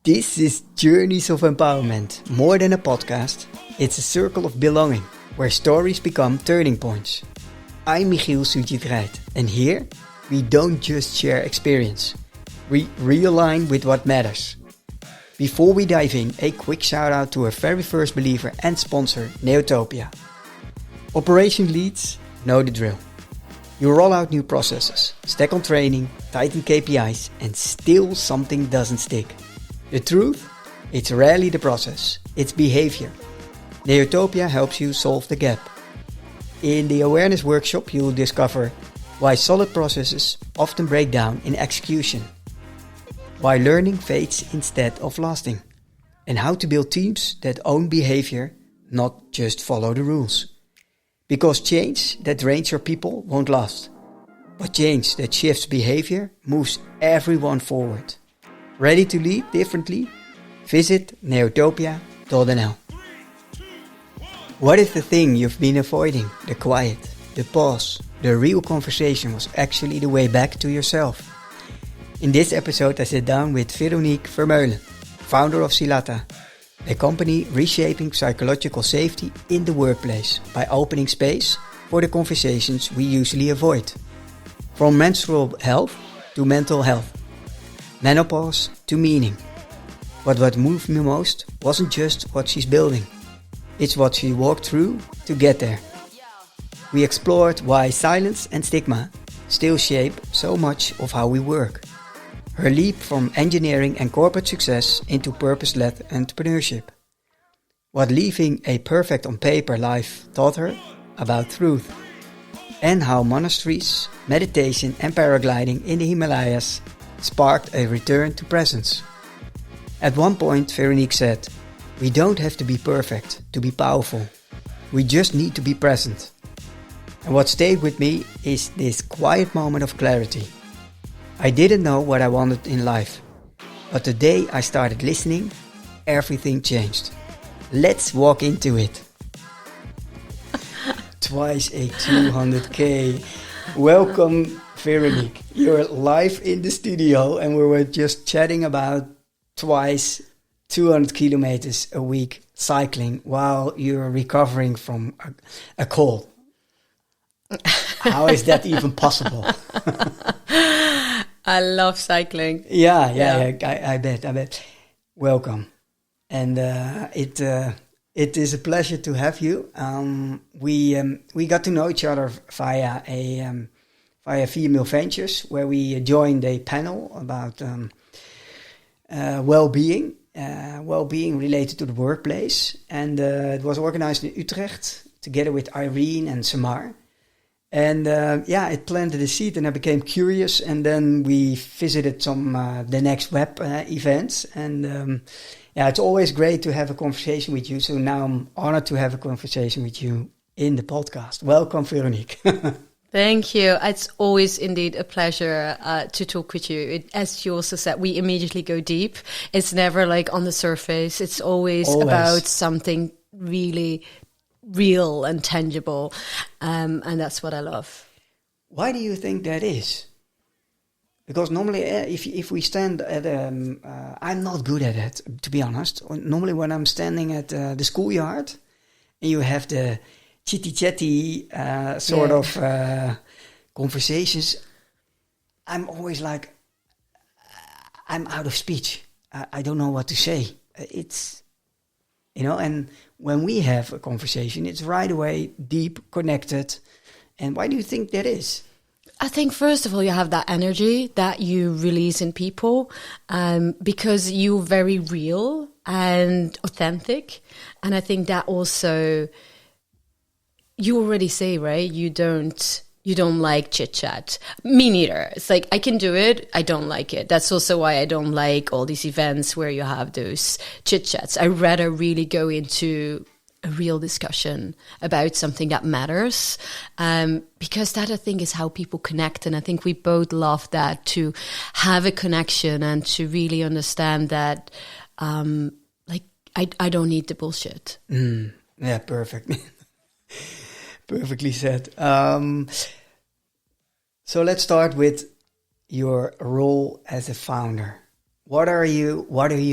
This is Journeys of Empowerment. More than a podcast, it's a circle of belonging where stories become turning points. I'm Michiel Sujit-Rijt, and here we don't just share experience, we realign with what matters. Before we dive in, a quick shout out to our very first believer and sponsor, Neotopia. Operation leads know the drill. You roll out new processes, stack on training, tighten KPIs, and still something doesn't stick. The truth? It's rarely the process, it's behavior. Neotopia helps you solve the gap. In the awareness workshop, you'll discover why solid processes often break down in execution, why learning fades instead of lasting, and how to build teams that own behavior, not just follow the rules. Because change that drains your people won't last, but change that shifts behavior moves everyone forward. Ready to lead differently? Visit neotopia.nl. What is the thing you've been avoiding? The quiet, the pause, the real conversation was actually the way back to yourself. In this episode I sit down with Veroniek Vermeulen, founder of Silatha, a company reshaping psychological safety in the workplace by opening space for the conversations we usually avoid. From menstrual health to mental health, menopause to meaning. But what moved me most wasn't just what she's building, it's what she walked through to get there. We explored why silence and stigma still shape so much of how we work. Her leap from engineering and corporate success into purpose-led entrepreneurship. What leaving a perfect on paper life taught her about truth. And how monasteries, meditation and paragliding in the Himalayas sparked a return to presence. At one point, Veroniek said, "We don't have to be perfect to be powerful. We just need to be present." And what stayed with me is this quiet moment of clarity. I didn't know what I wanted in life, but the day I started listening, everything changed. Let's walk into it. Twice a 200k. Welcome, Veroniek. You're live in the studio and we were just chatting about twice 200 kilometers a week cycling while you're recovering from a cold. How is that even possible? I love cycling. Yeah. I bet. Welcome, and it is a pleasure to have you. We got to know each other via Female Ventures, where we joined a panel about well-being related to the workplace, and it was organized in Utrecht together with Irene and Samar. And it planted a seed, and I became curious. And then we visited some the next web events, and it's always great to have a conversation with you. So now I'm honored to have a conversation with you in the podcast. Welcome, Veroniek. Thank you. It's always indeed a pleasure to talk with you. As you also said, we immediately go deep. It's never like on the surface. It's always about something really real and tangible, and that's what I love. Why do you think that is? Because normally, if we stand at, I'm not good at it, to be honest. Normally, when I'm standing at the schoolyard, and you have the chitty-chatty sort of conversations, I'm always like, I'm out of speech. I don't know what to say. It's, and when we have a conversation, it's right away deep, connected. And why do you think that is? I think, first of all, you have that energy that you release in people because you're very real and authentic. And I think that also, you already say, right, you don't like chit chat. Me neither. It's like, I can do it, I don't like it. That's also why I don't like all these events where you have those chit chats. I rather really go into a real discussion about something that matters, because that, I think, is how people connect. And I think we both love that, to have a connection and to really understand that, I don't need the bullshit. Yeah, perfect. Perfectly said. So let's start with your role as a founder. What are you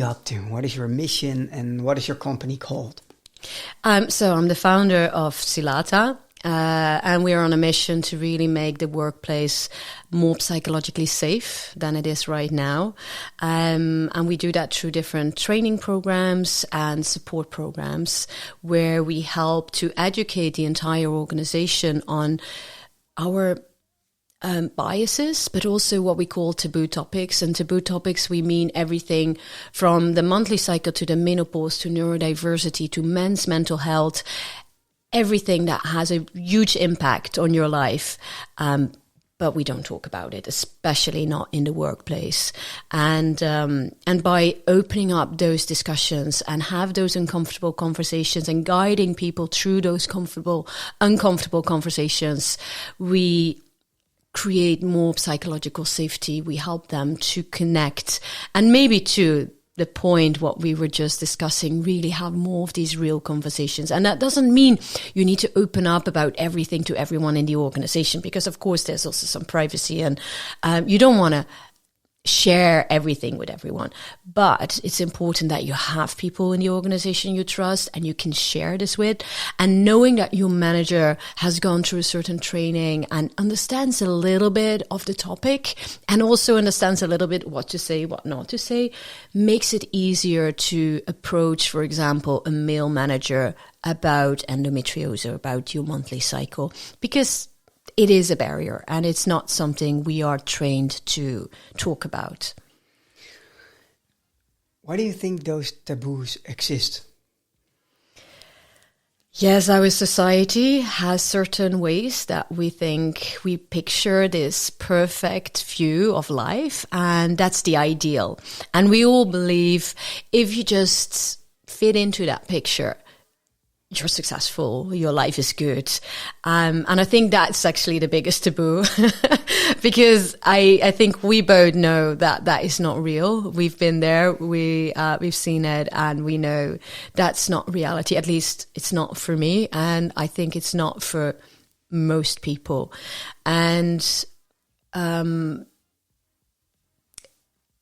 up to? What is your mission and what is your company called? So I'm the founder of Silatha, and we're on a mission to really make the workplace more psychologically safe than it is right now. And we do that through different training programs and support programs where we help to educate the entire organization on our biases, but also what we call taboo topics. And taboo topics, we mean everything from the monthly cycle to the menopause to neurodiversity to men's mental health, everything that has a huge impact on your life. But we don't talk about it, especially not in the workplace. And by opening up those discussions and have those uncomfortable conversations and guiding people through those uncomfortable conversations, we create more psychological safety. We help them to connect, and maybe to the point what we were just discussing, really have more of these real conversations. And that doesn't mean you need to open up about everything to everyone in the organization, because of course there's also some privacy, and you don't want to share everything with everyone. But it's important that you have people in the organization you trust and you can share this with. And knowing that your manager has gone through a certain training and understands a little bit of the topic and also understands a little bit what to say, what not to say, makes it easier to approach, for example, a male manager about endometriosis, about your monthly cycle, because it is a barrier and it's not something we are trained to talk about. Why do you think those taboos exist? Yes, our society has certain ways that we picture this perfect view of life, and that's the ideal. And we all believe if you just fit into that picture, you're successful, your life is good. And I think that's actually the biggest taboo because I think we both know that that is not real. We've been there, we've seen it, and we know that's not reality. At least it's not for me, and I think it's not for most people. And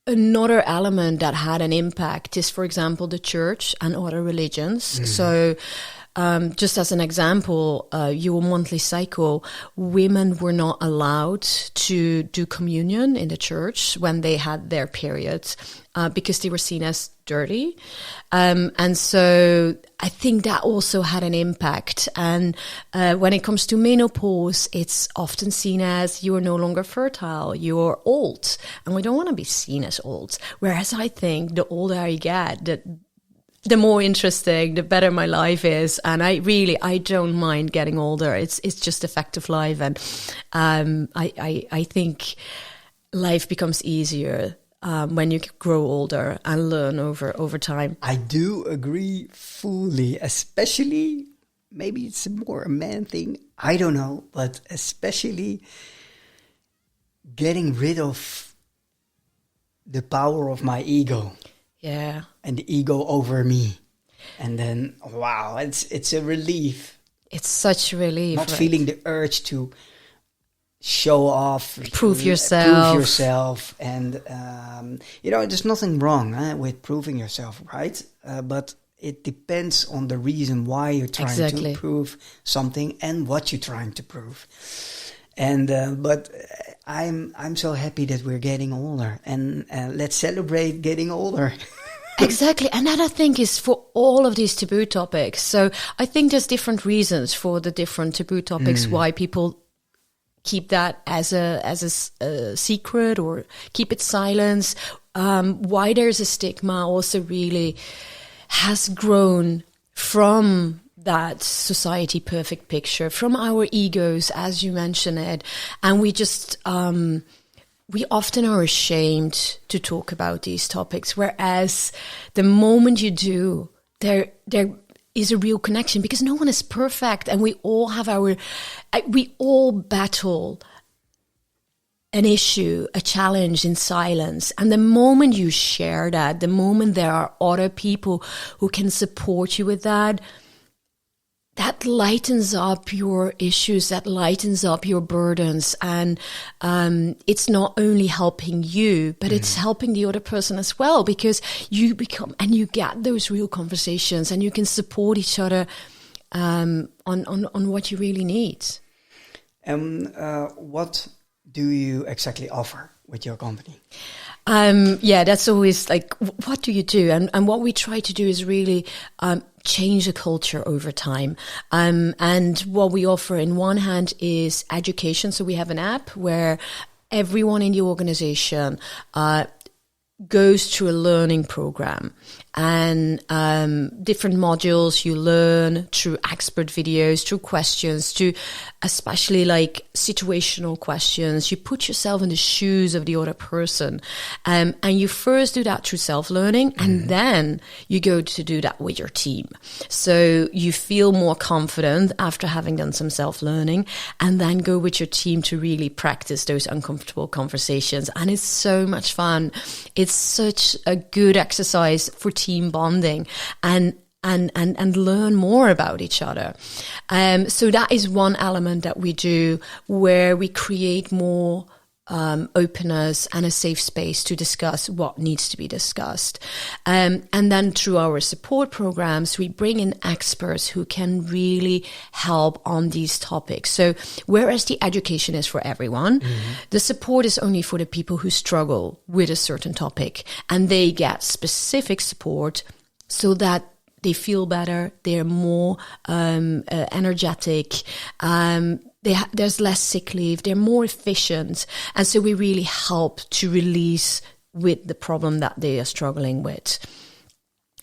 another element that had an impact is, for example, the church and other religions. Mm-hmm. So just as an example, your monthly cycle, women were not allowed to do communion in the church when they had their periods because they were seen as dirty. And so I think that also had an impact. And when it comes to menopause, it's often seen as you are no longer fertile, you're old. And we don't want to be seen as old. Whereas I think the older I get, the more interesting, the better my life is. And I don't mind getting older. It's just a fact of life. And I think life becomes easier when you grow older and learn over time. I do agree fully, especially, maybe it's more a man thing, I don't know, but especially getting rid of the power of my ego. Yeah. And the ego over me. And then, wow, it's a relief. It's such a relief. Not feeling the urge to show off. Prove yourself. And, there's nothing wrong with proving yourself, right? But it depends on the reason why you're trying to prove something and what you're trying to prove. And but I'm so happy that we're getting older, and let's celebrate getting older. Exactly. And that I think is for all of these taboo topics. So I think there's different reasons for the different taboo topics, why people keep that as a secret or keep it silent. Why there's a stigma also really has grown from that society perfect picture, from our egos, as you mentioned it. And we just, we often are ashamed to talk about these topics. Whereas the moment you do, there is a real connection, because no one is perfect. And we all have we all battle an issue, a challenge in silence. And the moment you share that, the moment there are other people who can support you with that, that lightens up your issues, that lightens up your burdens. And it's not only helping you, but it's helping the other person as well, because you become, and you get those real conversations and you can support each other on what you really need. And what do you exactly offer with your company? That's always like, what do you do? And what we try to do is really change the culture over time. And what we offer in one hand is education. So we have an app where everyone in the organization goes through a learning program, and different modules you learn through expert videos, through questions, to especially like situational questions. You put yourself in the shoes of the other person, and you first do that through self-learning, and then you go to do that with your team. So you feel more confident after having done some self-learning, and then go with your team to really practice those uncomfortable conversations. And it's so much fun. It's such a good exercise for team bonding and learn more about each other. So that is one element that we do, where we create more openness and a safe space to discuss what needs to be discussed. And then through our support programs, we bring in experts who can really help on these topics. So whereas the education is for everyone, the support is only for the people who struggle with a certain topic, and they get specific support so that they feel better, they're more energetic, there's less sick leave, they're more efficient. And so we really help to release with the problem that they are struggling with.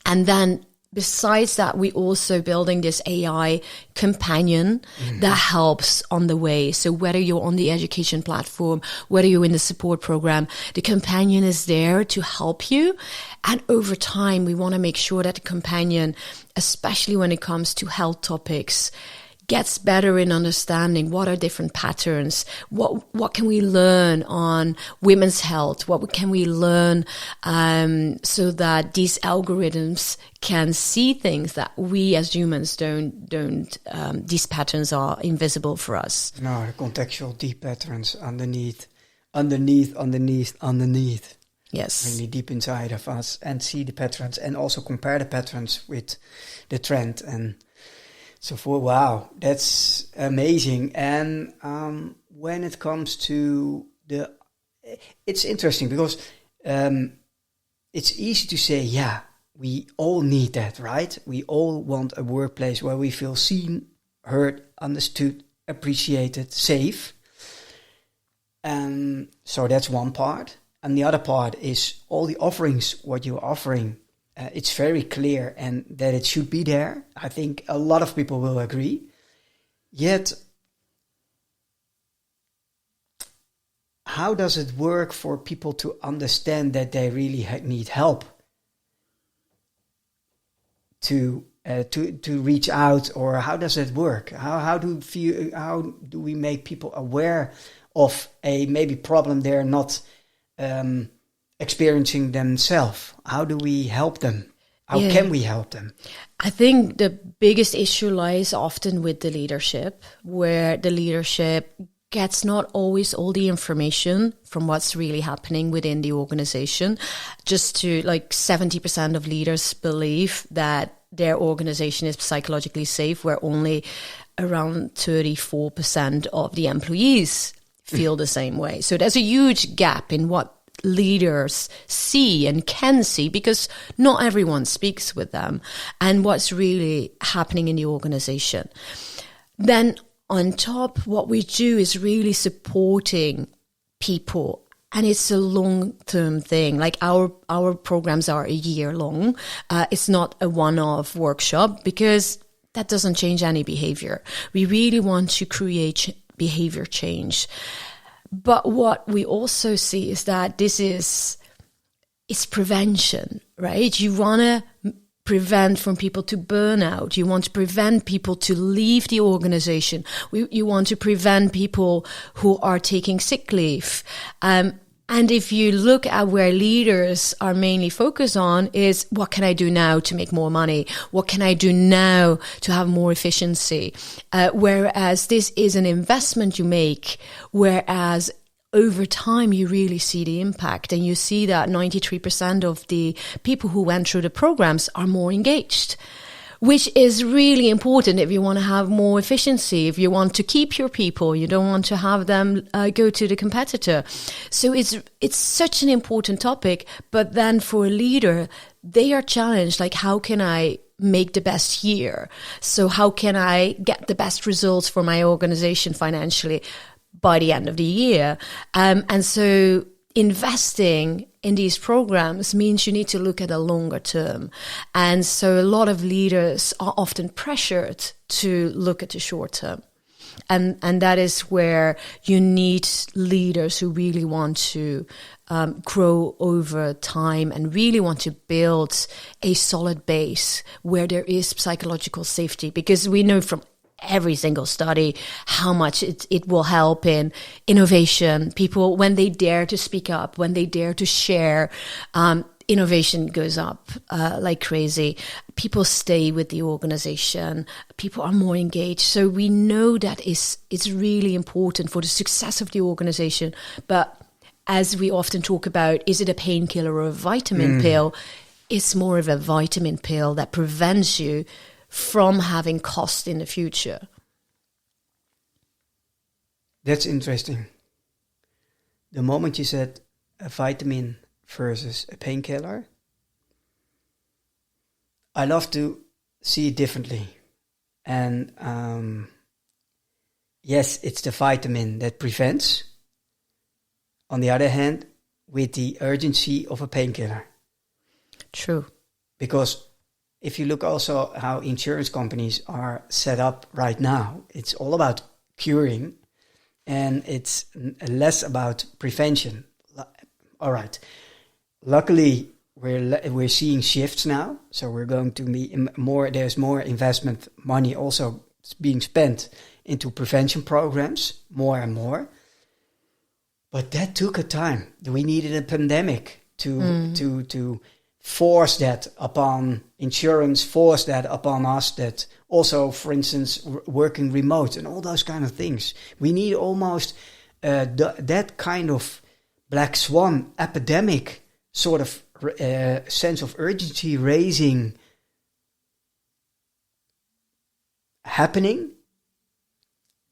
And then besides that, we also building this AI companion that helps on the way. So whether you're on the education platform, whether you're in the support program, the companion is there to help you. And over time, we want to make sure that the companion, especially when it comes to health topics, gets better in understanding what are different patterns, what can we learn on women's health, what can we learn so that these algorithms can see things that we as humans don't these patterns are invisible for us. No, the contextual deep patterns underneath. Yes. Really deep inside of us, and see the patterns and also compare the patterns with the trend. And so wow, that's amazing. And when it comes to it's interesting because it's easy to say, yeah, we all need that, right? We all want a workplace where we feel seen, heard, understood, appreciated, safe. And so that's one part. And the other part is all the offerings, what you're offering. It's very clear and that it should be there. I think a lot of people will agree. Yet, how does it work for people to understand that they really need help to reach out, or how does it work? How do we make people aware of a maybe problem they're not experiencing themselves? How do we help them? How can we help them? I think the biggest issue lies often with the leadership, where the leadership gets not always all the information from what's really happening within the organization. Just to 70% of leaders believe that their organization is psychologically safe, where only around 34% of the employees feel the same way. So there's a huge gap in what leaders see and can see, because not everyone speaks with them, and what's really happening in the organization. Then on top, what we do is really supporting people, and it's a long-term thing. Like our programs are a year long. It's not a one-off workshop, because that doesn't change any behavior. We really want to create behavior change. But what we also see is that it's prevention, right? You want to prevent from people to burn out. You want to prevent people to leave the organization. You want to prevent people who are taking sick leave. And And if you look at where leaders are mainly focused on is, what can I do now to make more money? What can I do now to have more efficiency? Whereas this is an investment you make, whereas over time you really see the impact, and you see that 93% of the people who went through the programs are more engaged, which is really important if you want to have more efficiency, if you want to keep your people, you don't want to have them go to the competitor. So it's such an important topic. But then for a leader, they are challenged, like, how can I make the best year? So how can I get the best results for my organization financially by the end of the year? And so investing in these programs means you need to look at a longer term. And so a lot of leaders are often pressured to look at the short term. And that is where you need leaders who really want to grow over time and really want to build a solid base where there is psychological safety, because we know from every single study how much it will help in innovation. People, when they dare to speak up, when they dare to share, innovation goes up like crazy. People stay with the organization. People are more engaged. So we know that it's really important for the success of the organization. But as we often talk about, is it a painkiller or a vitamin pill? It's more of a vitamin pill that prevents you from having cost in the future. That's interesting. The moment you said a vitamin versus a painkiller, I love to see it differently. And yes, it's the vitamin that prevents. On the other hand, with the urgency of a painkiller. True. Because if you look also how insurance companies are set up right now, it's all about curing and it's less about prevention. All right. Luckily, we're seeing shifts now. So we're going to be more, there's more investment money also being spent into prevention programs, more and more. But that took a time. We needed a pandemic to force that upon insurance, force that upon us, that also, for instance, working remote and all those kind of things. We need almost that kind of black swan epidemic sort of sense of urgency raising happening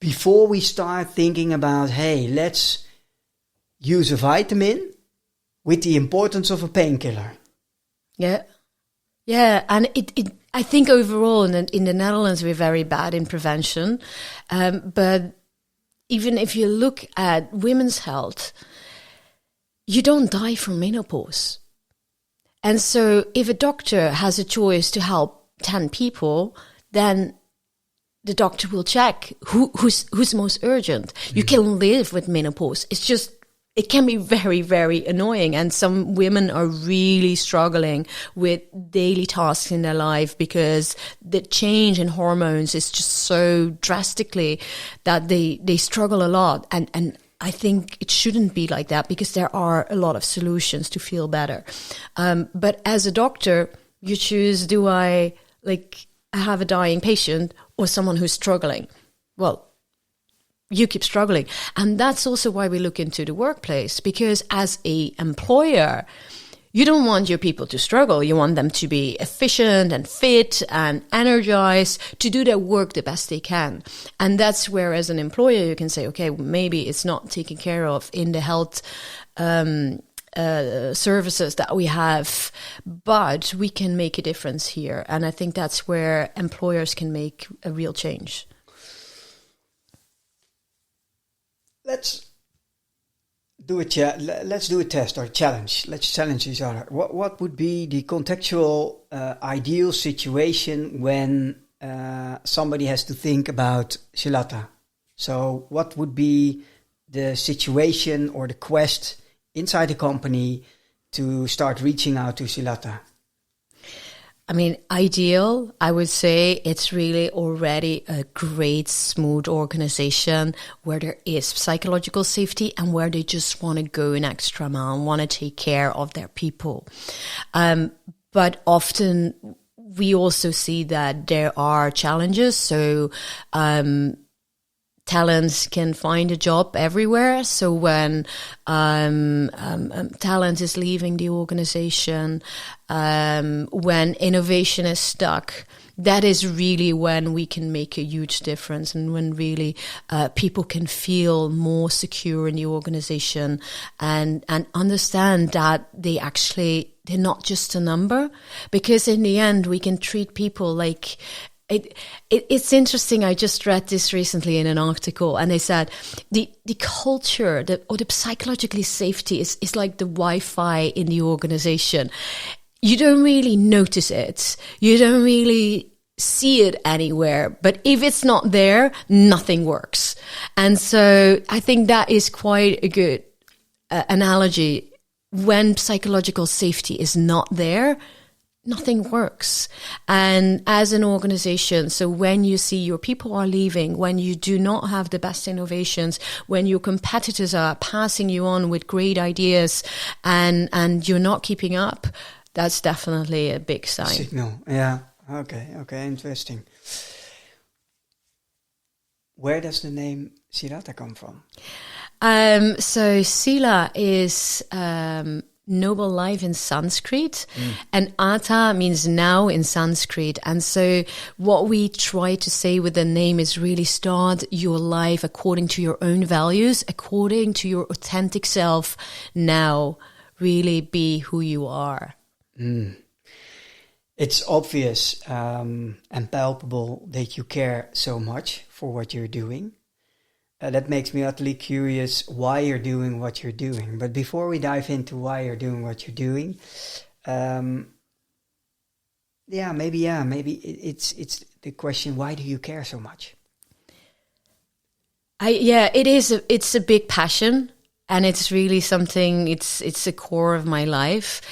before we start thinking about, hey, let's use a vitamin with the importance of a painkiller. Yeah. Yeah. And I think overall in the Netherlands, we're very bad in prevention. But even if you look at women's health, you don't die from menopause. And so if a doctor has a choice to help 10 people, then the doctor will check who's most urgent. You can live with menopause. It's just, it can be very, very annoying. And some women are really struggling with daily tasks in their life because the change in hormones is just so drastically that they struggle a lot. And I think it shouldn't be like that because there are a lot of solutions to feel better. But as a doctor, you choose, do I have a dying patient or someone who's struggling? Well, you keep struggling. And that's also why we look into the workplace, because as a employer, you don't want your people to struggle. You want them to be efficient and fit and energized to do their work the best they can. And that's where, as an employer, you can say, okay, maybe it's not taken care of in the health services that we have, but we can make a difference here. And I think that's where employers can make a real change. Let's do a test or a challenge. Let's challenge each other. What would be the contextual ideal situation when somebody has to think about Silatha? So what would be the situation or the quest inside the company to start reaching out to Silatha? I mean, ideal, I would say it's really already a great, smooth organization where there is psychological safety and where they just want to go an extra mile, want to take care of their people. But often we also see that there are challenges. So, talents can find a job everywhere. So when talent is leaving the organization, when innovation is stuck, that is really when we can make a huge difference, and when really people can feel more secure in the organization and understand that they're not just a number. Because in the end, we can treat people like... It's interesting. I just read this recently in an article, and they said the culture, or the psychologically safety is like the Wi-Fi in the organization. You don't really notice it. You don't really see it anywhere. But if it's not there, nothing works. And so I think that is quite a good analogy. When psychological safety is not there, nothing works. And as an organization, so when you see your people are leaving, when you do not have the best innovations, when your competitors are passing you on with great ideas and you're not keeping up, that's definitely a big sign. Signal, yeah. Okay, interesting. Where does the name Silatha come from? So Sila is... noble life in Sanskrit, and Atha means now in Sanskrit. And so what we try to say with the name is really start your life according to your own values, according to your authentic self now. Really be who you are. It's obvious and palpable that you care so much for what you're doing. That makes me utterly curious why you're doing what you're doing. But before we dive into why you're doing what you're doing, maybe it's the question: why do you care so much? It's a big passion, and it's really something. It's the core of my life.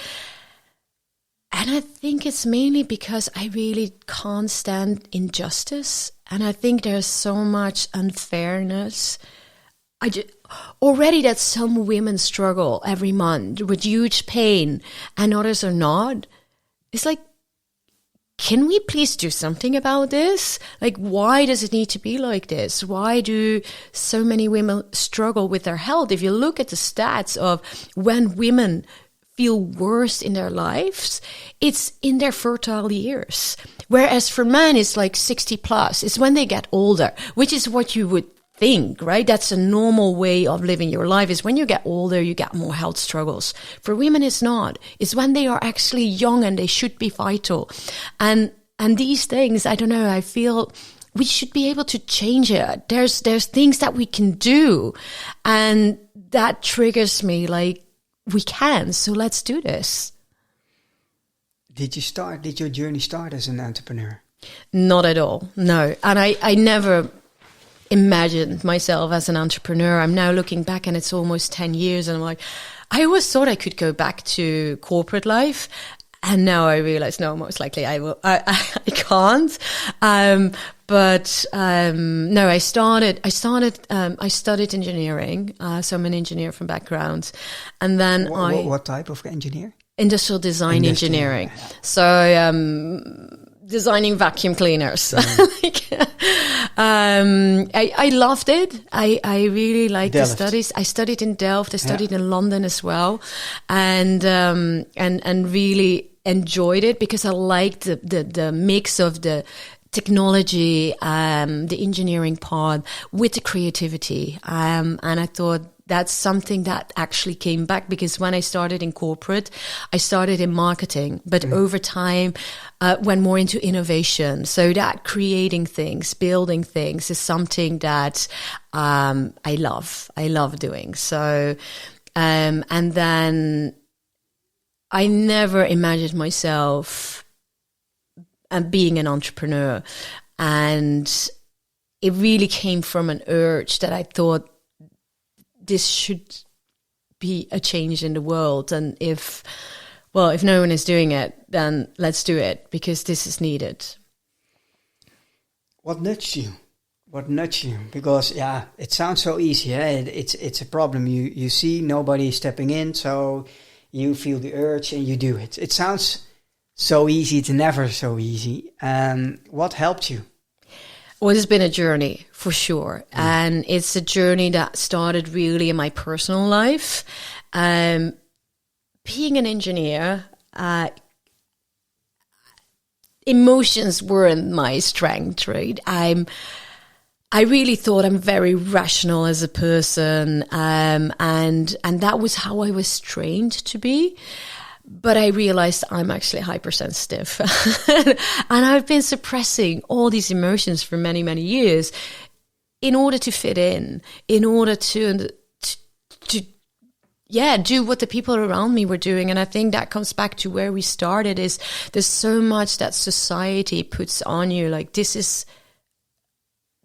And I think it's mainly because I really can't stand injustice. And I think there's so much unfairness. Already that some women struggle every month with huge pain and others are not. It's like, can we please do something about this? Like, why does it need to be like this? Why do so many women struggle with their health? If you look at the stats of when women feel worse in their lives, it's in their fertile years. Whereas for men, it's like 60 plus. It's when they get older, which is what you would think, right? That's a normal way of living your life, is when you get older, you get more health struggles. For women, it's not. It's when they are actually young and they should be vital. And these things, I don't know, I feel we should be able to change it. There's things that we can do. And that triggers me, like, we can, so let's do this. Did your journey start as an entrepreneur? Not at all, no. And I never imagined myself as an entrepreneur. I'm now looking back and it's almost 10 years and I'm like, I always thought I could go back to corporate life. And now I realize, no, most likely I can't. No, I studied engineering. So I'm an engineer from background. And then what type of engineer? Industrial design engineering. Yeah. So, designing vacuum cleaners. I loved it. I really liked the studies. I studied in Delft. I studied in London as well. And really enjoyed it because I liked the mix of the technology, the engineering part with the creativity. And I thought that's something that actually came back because when I started in corporate, I started in marketing, but over time went more into innovation. So that creating things, building things is something that I love doing. So, and then I never imagined myself being an entrepreneur. And it really came from an urge that I thought this should be a change in the world. And if well, if no one is doing it, then let's do it because this is needed. What nudged you? What nudged you? Because it sounds so easy. It's a problem. You see nobody stepping in, so you feel the urge and you do it. It sounds so easy. It's never so easy. What helped you? Well, it's been a journey for sure, and it's a journey that started really in my personal life. Being an engineer, emotions weren't my strength, right? I really thought I'm very rational as a person, and that was how I was trained to be. But I realized I'm actually hypersensitive, and I've been suppressing all these emotions for many, many years in order to fit in order to do what the people around me were doing. And I think that comes back to where we started, is there's so much that society puts on you, like this is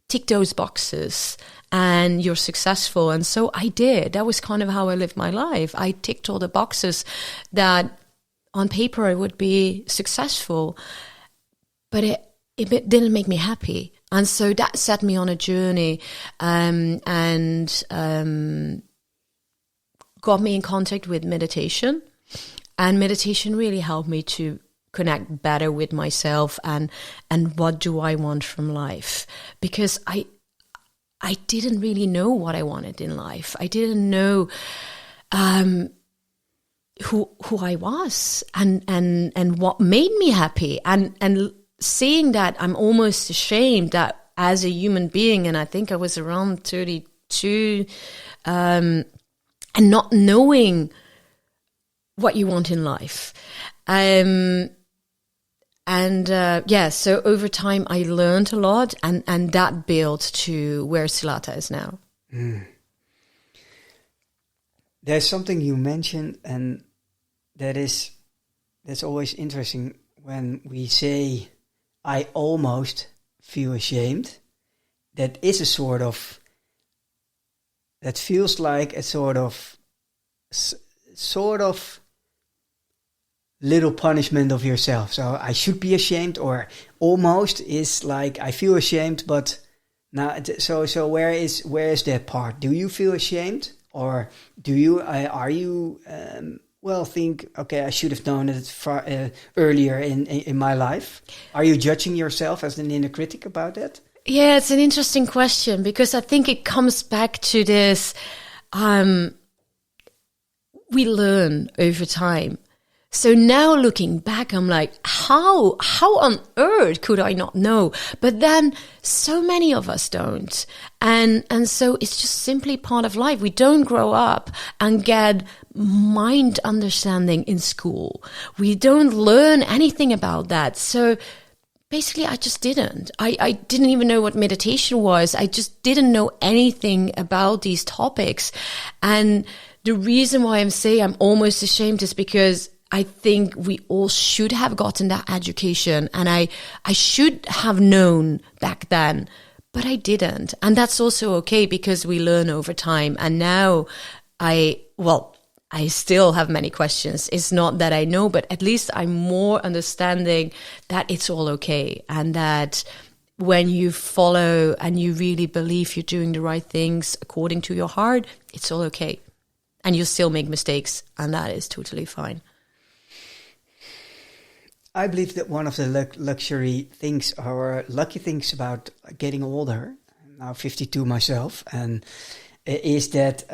tick those boxes and you're successful. And so I did. That was kind of how I lived my life. I ticked all the boxes that on paper I would be successful, but it didn't make me happy. And so that set me on a journey and got me in contact with meditation. And meditation really helped me to connect better with myself and what do I want from life, because I didn't really know what I wanted in life. I didn't know who I was and what made me happy, and seeing that, I'm almost ashamed that as a human being, and I think I was around 32, and not knowing what you want in life. So over time I learned a lot, and that built to where Silatha is now. There's something you mentioned, and that's always interesting when we say, I almost feel ashamed. That is that feels like a sort of little punishment of yourself. So I should be ashamed, or almost is like I feel ashamed, but now. So where is that part? Do you feel ashamed, or do you think, okay, I should have known it far earlier in my life? Are you judging yourself as an inner critic about that? Yeah, it's an interesting question, because I think it comes back to this. We learn over time. So now looking back, I'm like, how on earth could I not know? But then so many of us don't. And so it's just simply part of life. We don't grow up and get mind understanding in school. We don't learn anything about that. So basically, I just didn't. I didn't even know what meditation was. I just didn't know anything about these topics. And the reason why I'm saying I'm almost ashamed is because I think we all should have gotten that education, and I should have known back then, but I didn't. And that's also okay, because we learn over time. And now I still have many questions. It's not that I know, but at least I'm more understanding that it's all okay. And that when you follow and you really believe you're doing the right things according to your heart, it's all okay. And you still make mistakes, and that is totally fine. I believe that one of the lucky things about getting older, now 52 myself, and is that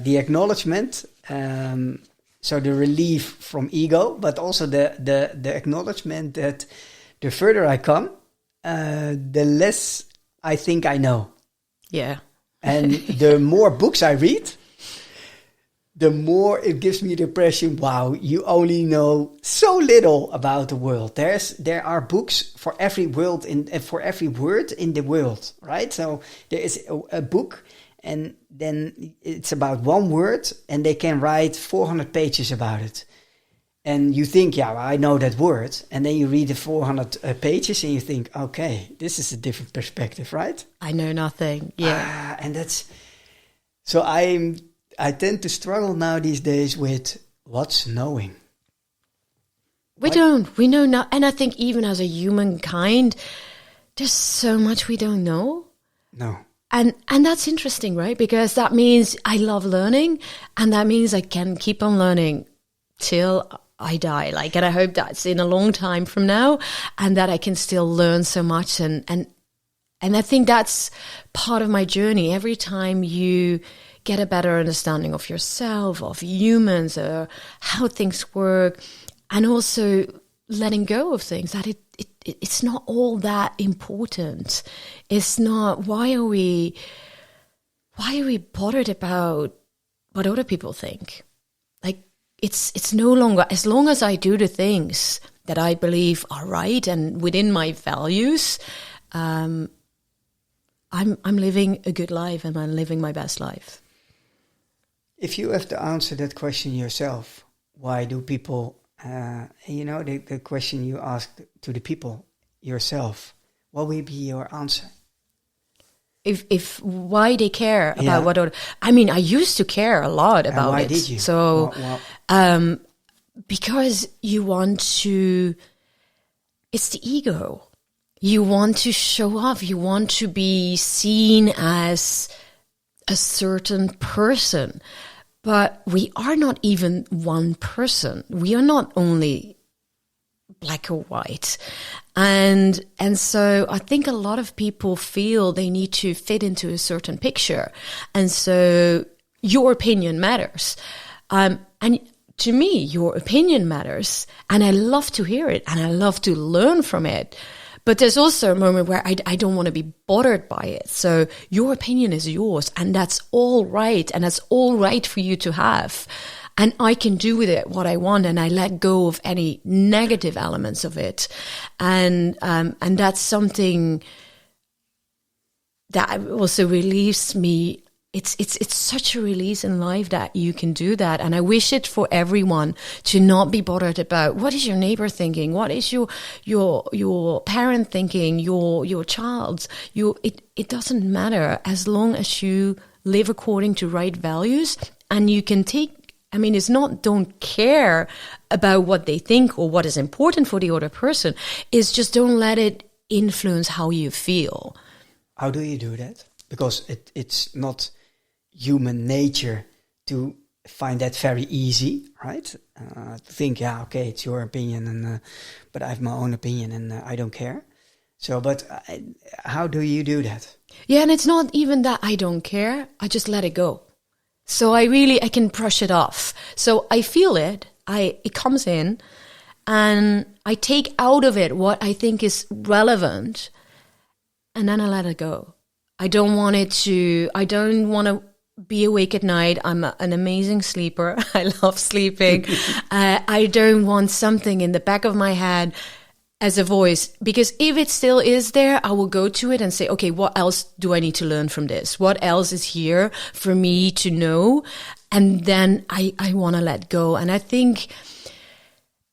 the acknowledgement, so the relief from ego, but also the acknowledgement that the further I come, the less I think I know. Yeah. And the more books I read, the more it gives me the impression, wow, you only know so little about the world. There are books for every world for every word in the world, right? So there is a book, and then it's about one word, and they can write 400 pages about it. And you think, yeah, well, I know that word. And then you read the 400 pages and you think, okay, this is a different perspective, right? I know nothing. Yeah. And that's... So I tend to struggle now these days with what's knowing. We don't. We know not. And I think even as a humankind, there's so much we don't know. No. And that's interesting, right? Because that means I love learning, and that means I can keep on learning till I die. Like, and I hope that's in a long time from now, and that I can still learn so much. And I think that's part of my journey. Every time you get a better understanding of yourself, of humans, how things work, and also letting go of things, that it's not all that important. It's not, why are we bothered about what other people think? Like, it's no longer, as long as I do the things that I believe are right and within my values, I'm living a good life, and I'm living my best life. If you have to answer that question yourself, why do people, the question you asked to the people yourself, what will be your answer? If why they care about what other, I mean, I used to care a lot about why it. Did you? So, because you want to, it's the ego. You want to show off. You want to be seen as a certain person. But we are not even one person. We are not only black or white. And so I think a lot of people feel they need to fit into a certain picture. And so your opinion matters. And to me, your opinion matters. And I love to hear it, and I love to learn from it. But there's also a moment where I don't want to be bothered by it. So your opinion is yours, and that's all right. And that's all right for you to have. And I can do with it what I want, and I let go of any negative elements of it. And that's something that also relieves me. It's such a release in life that you can do that. And I wish it for everyone to not be bothered about what is your neighbor thinking, what is your parent thinking, your child. It doesn't matter, as long as you live according to right values, and you can take, I mean, it's not don't care about what they think or what is important for the other person. It's just don't let it influence how you feel. How do you do that? Because it's not human nature to find that very easy, right? To think, okay, it's your opinion, but I have my own opinion, and I don't care. So, but how do you do that? Yeah, and it's not even that I don't care. I just let it go. So I can brush it off. So I feel it. It comes in, and I take out of it what I think is relevant, and then I let it go. I don't want to be awake at night. I'm an amazing sleeper. I love sleeping. I don't want something in the back of my head as a voice, because if it still is there, I will go to it and say, okay, what else do I need to learn from this? What else is here for me to know? And then I want to let go. And I think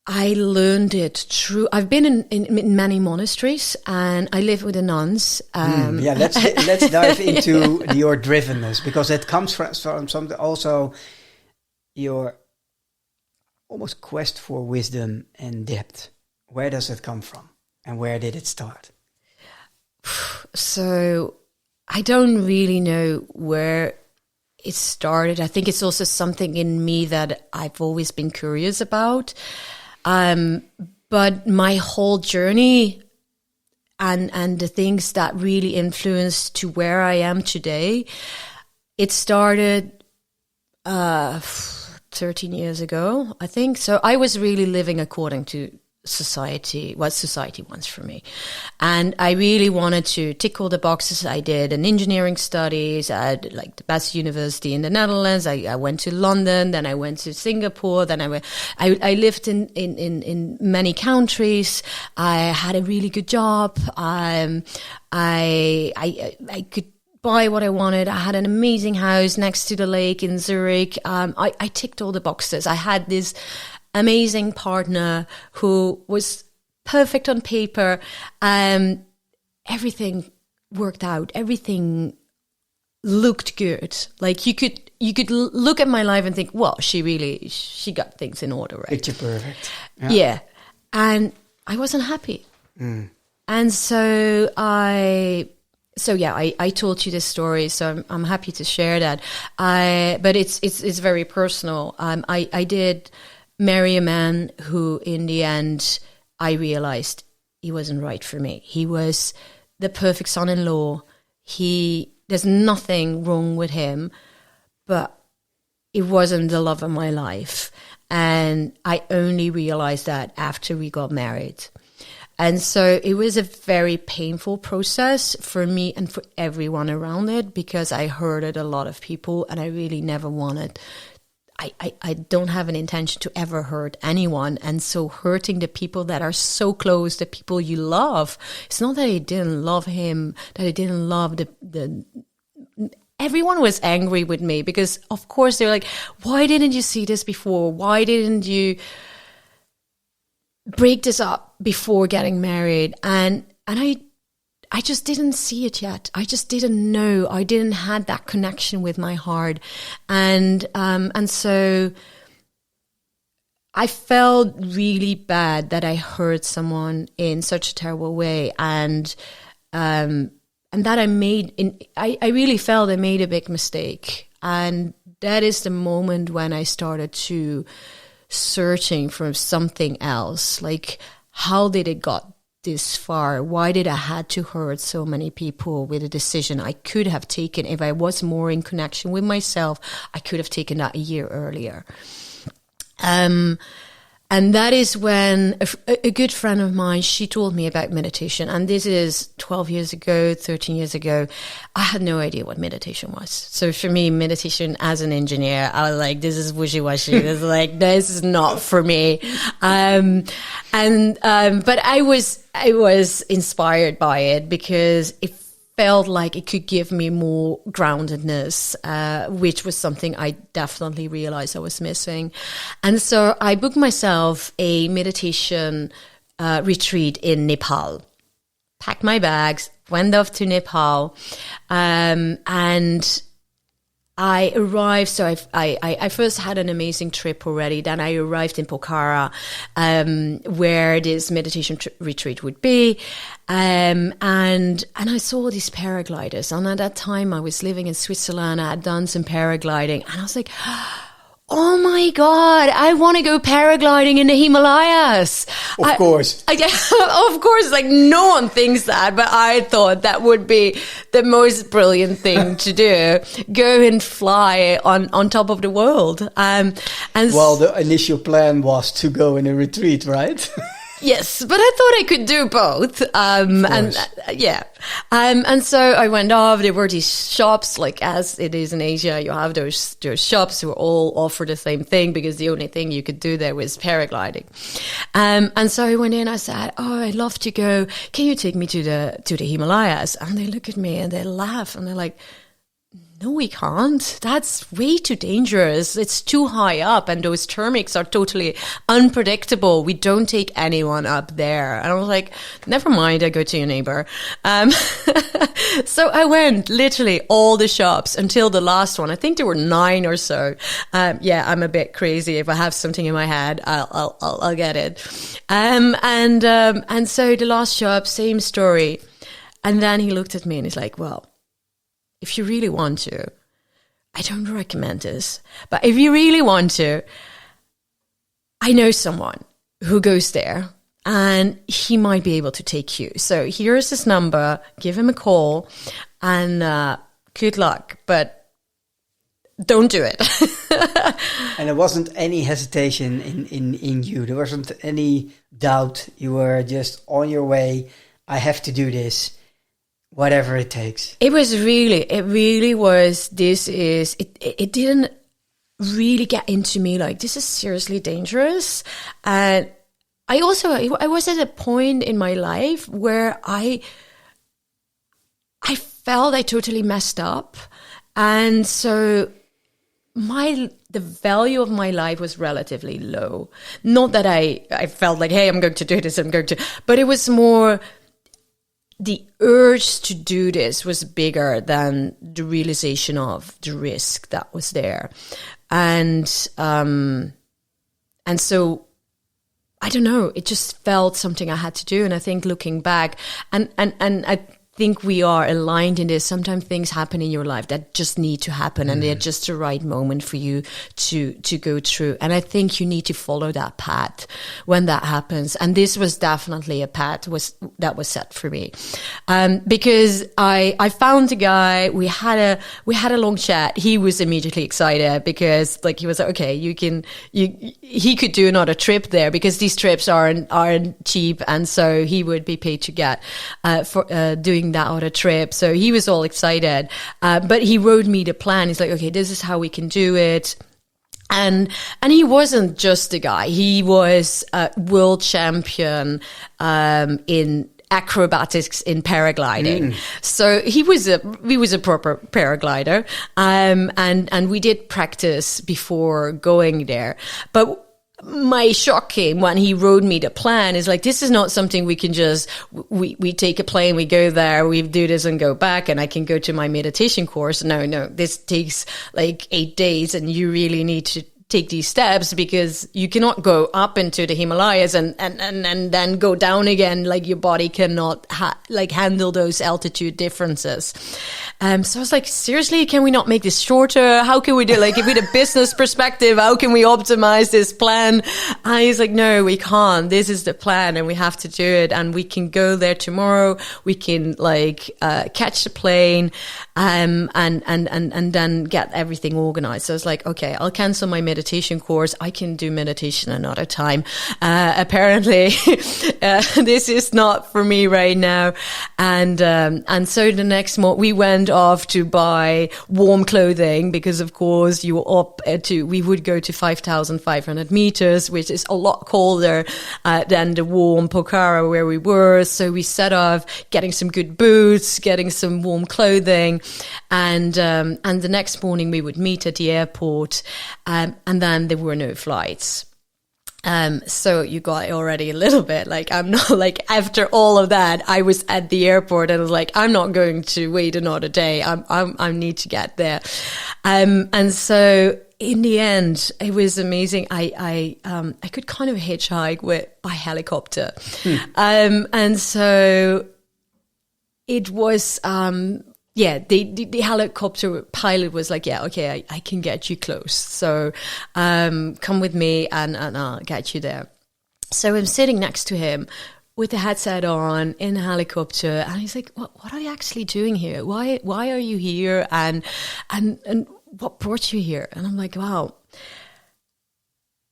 I learned it through, I've been in many monasteries, and I live with the nuns. Let's dive into your drivenness, because it comes from something, also your almost quest for wisdom and depth. Where does it come from, and where did it start? So I don't really know where it started. I think it's also something in me that I've always been curious about. But my whole journey and the things that really influenced to where I am today, it started 13 years ago, I think. So I was really living according to society, what society wants from me. And I really wanted to tick all the boxes. I did an engineering studies at like the best university in the Netherlands. I went to London, then I went to Singapore, then I lived in many countries. I had a really good job. I could buy what I wanted. I had an amazing house next to the lake in Zurich. I ticked all the boxes. I had this amazing partner who was perfect on paper. Everything worked out. Everything looked good. Like you could look at my life and think, well, she got things in order, right? Picture perfect. Yeah. and I wasn't happy. And so I told you this story, so I'm happy to share that. But it's very personal. I did marry a man who, in the end, I realized he wasn't right for me. He was the perfect son-in-law. There's nothing wrong with him, but it wasn't the love of my life. And I only realized that after we got married. And so it was a very painful process for me and for everyone around it, because I hurted a lot of people, and I really never wanted. I don't have an intention to ever hurt anyone. And so hurting the people that are so close, the people you love, it's not that I didn't love him, that I didn't love the everyone was angry with me, because of course they're like, why didn't you see this before? Why didn't you break this up before getting married? And I just didn't see it yet. I just didn't know. I didn't have that connection with my heart. And so I felt really bad that I hurt someone in such a terrible way. And that I really felt I made a big mistake. And that is the moment when I started to searching for something else. Like, how did it got this far? Why did I had to hurt so many people with a decision I could have taken? If I was more in connection with myself, I could have taken that a year earlier. And that is when a good friend of mine, she told me about meditation. And this is 12 years ago, 13 years ago. I had no idea what meditation was. So for me, meditation as an engineer, I was like, this is wishy-washy. This is not for me. But I was inspired by it, because it felt like it could give me more groundedness, which was something I definitely realized I was missing. And so I booked myself a meditation retreat in Nepal, packed my bags, went off to Nepal, and I arrived. So I first had an amazing trip already. Then I arrived in Pokhara, where this meditation retreat would be. And I saw these paragliders. And at that time I was living in Switzerland. I had done some paragliding, and I was like, oh my God, I want to go paragliding in the Himalayas. Of course. Of course, like no one thinks that, but I thought that would be the most brilliant thing to do. Go and fly on top of the world. Well, the initial plan was to go in a retreat, right? Yes, but I thought I could do both. And so I went off. There were these shops, like as it is in Asia, you have those shops who all offer the same thing, because the only thing you could do there was paragliding. And so I went in. I said, "Oh, I'd love to go. Can you take me to the Himalayas?" And they look at me and they laugh and they're like, "No, we can't. That's way too dangerous. It's too high up, and those thermics are totally unpredictable. We don't take anyone up there." And I was like, never mind, I go to your neighbor. So I went literally all the shops until the last one. I think there were 9 or so. I'm a bit crazy. If I have something in my head, I'll get it. And so the last shop, same story. And then he looked at me and he's like, "Well, if you really want to, I don't recommend this, but if you really want to, I know someone who goes there and he might be able to take you. So here's his number, give him a call, and good luck, but don't do it." And there wasn't any hesitation in you. There wasn't any doubt. You were just on your way. I have to do this. Whatever it takes. It really was. It didn't really get into me like, this is seriously dangerous. And I was at a point in my life where I felt I totally messed up. And so the value of my life was relatively low. Not that I felt like, hey, I'm going to do this, but it was more, the urge to do this was bigger than the realization of the risk that was there. And so I don't know, it just felt something I had to do. And I think looking back, and I think we are aligned in this. Sometimes things happen in your life that just need to happen, and they're just the right moment for you to go through. And I think you need to follow that path when that happens. And this was definitely a path that was set for me, because I found a guy. We had a long chat. He was immediately excited because he was like, okay, he could do another trip there, because these trips aren't cheap, and so he would be paid to get for doing that other trip. So he was all excited, but he wrote me the plan. He's like, okay, this is how we can do it. And he wasn't just a guy. He was a world champion in acrobatics in paragliding. So he was a proper paraglider. And we did practice before going there. But my shock came when he wrote me the plan. Is like, this is not something we can just, we take a plane, we go there, we do this and go back, and I can go to my meditation course. No, this takes 8 days, and you really need to take these steps, because you cannot go up into the Himalayas and then go down again. Your body cannot handle those altitude differences. So I was like, seriously, can we not make this shorter? How can we do if with a business perspective, how can we optimize this plan? And he's like, no, we can't. This is the plan, and we have to do it. And we can go there tomorrow. We can catch the plane, and then get everything organized. So I was like, okay, I'll cancel my meditation course. I can do meditation another time. Apparently, this is not for me right now. And so the next morning we went off to buy warm clothing, because of course we would go to 5,500 meters, which is a lot colder than the warm Pokhara where we were. So we set off getting some good boots, getting some warm clothing, and the next morning we would meet at the airport, and then there were no flights. So you got already a little bit I'm not after all of that, I was at the airport and I was like, I'm not going to wait another day. I need to get there. And so in the end, it was amazing. I could kind of hitchhike by helicopter. And so it was, the helicopter pilot was like, yeah, okay, I can get you close. So come with me and I'll get you there. So I'm sitting next to him with the headset on in a helicopter, and he's like, what are you actually doing here? Why are you here? And what brought you here? And I'm like, wow,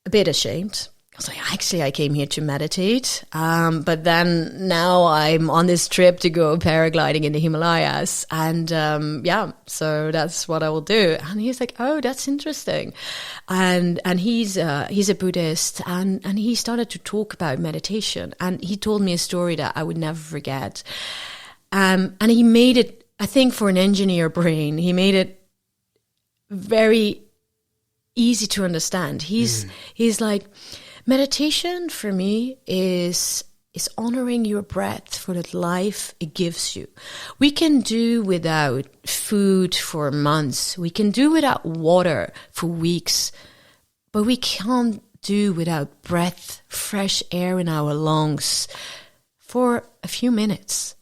a bit ashamed. I was like, actually, I came here to meditate. But then now I'm on this trip to go paragliding in the Himalayas. And so that's what I will do. And he's like, oh, that's interesting. And he's a Buddhist. And he started to talk about meditation. And he told me a story that I would never forget. And he made it, I think for an engineer brain, he made it very easy to understand. He's like, meditation for me is honoring your breath for the life it gives you. We can do without food for months. We can do without water for weeks. But we can't do without breath, fresh air in our lungs for a few minutes.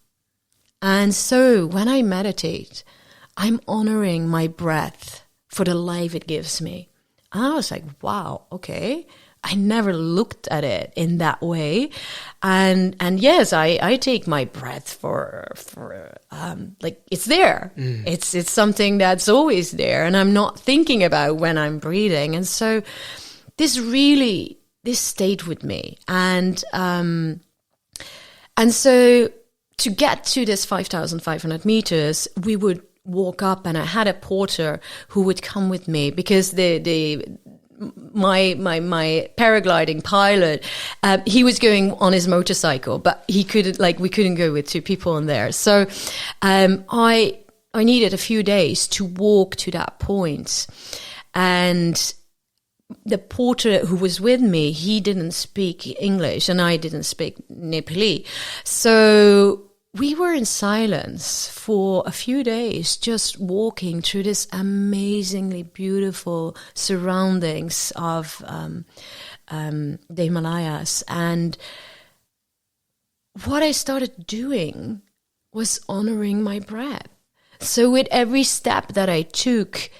And so when I meditate, I'm honoring my breath for the life it gives me. And I was like, wow, okay. I never looked at it in that way. And yes, I take my breath for it's there. It's something that's always there, and I'm not thinking about when I'm breathing. And so this stayed with me. And so to get to this 5,500 meters, we would walk up, and I had a porter who would come with me, because my paragliding pilot, he was going on his motorcycle, but we couldn't go with two people in there. So I needed a few days to walk to that point. And the porter who was with me, he didn't speak English, and I didn't speak Nepali. So we were in silence for a few days, just walking through this amazingly beautiful surroundings of the Himalayas. And what I started doing was honoring my breath. So with every step that I took,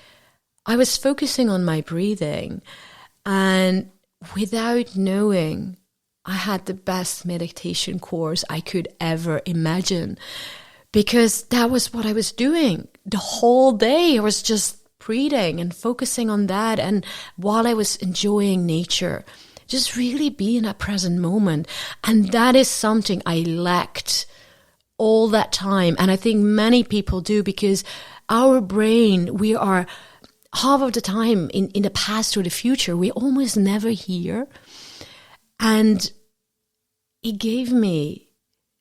I was focusing on my breathing. And without knowing, I had the best meditation course I could ever imagine, because that was what I was doing the whole day. I was just breathing and focusing on that. And while I was enjoying nature, just really be in that present moment. And that is something I lacked all that time. And I think many people do, because our brain, we are half of the time in the past or the future. We almost never hear. And it gave me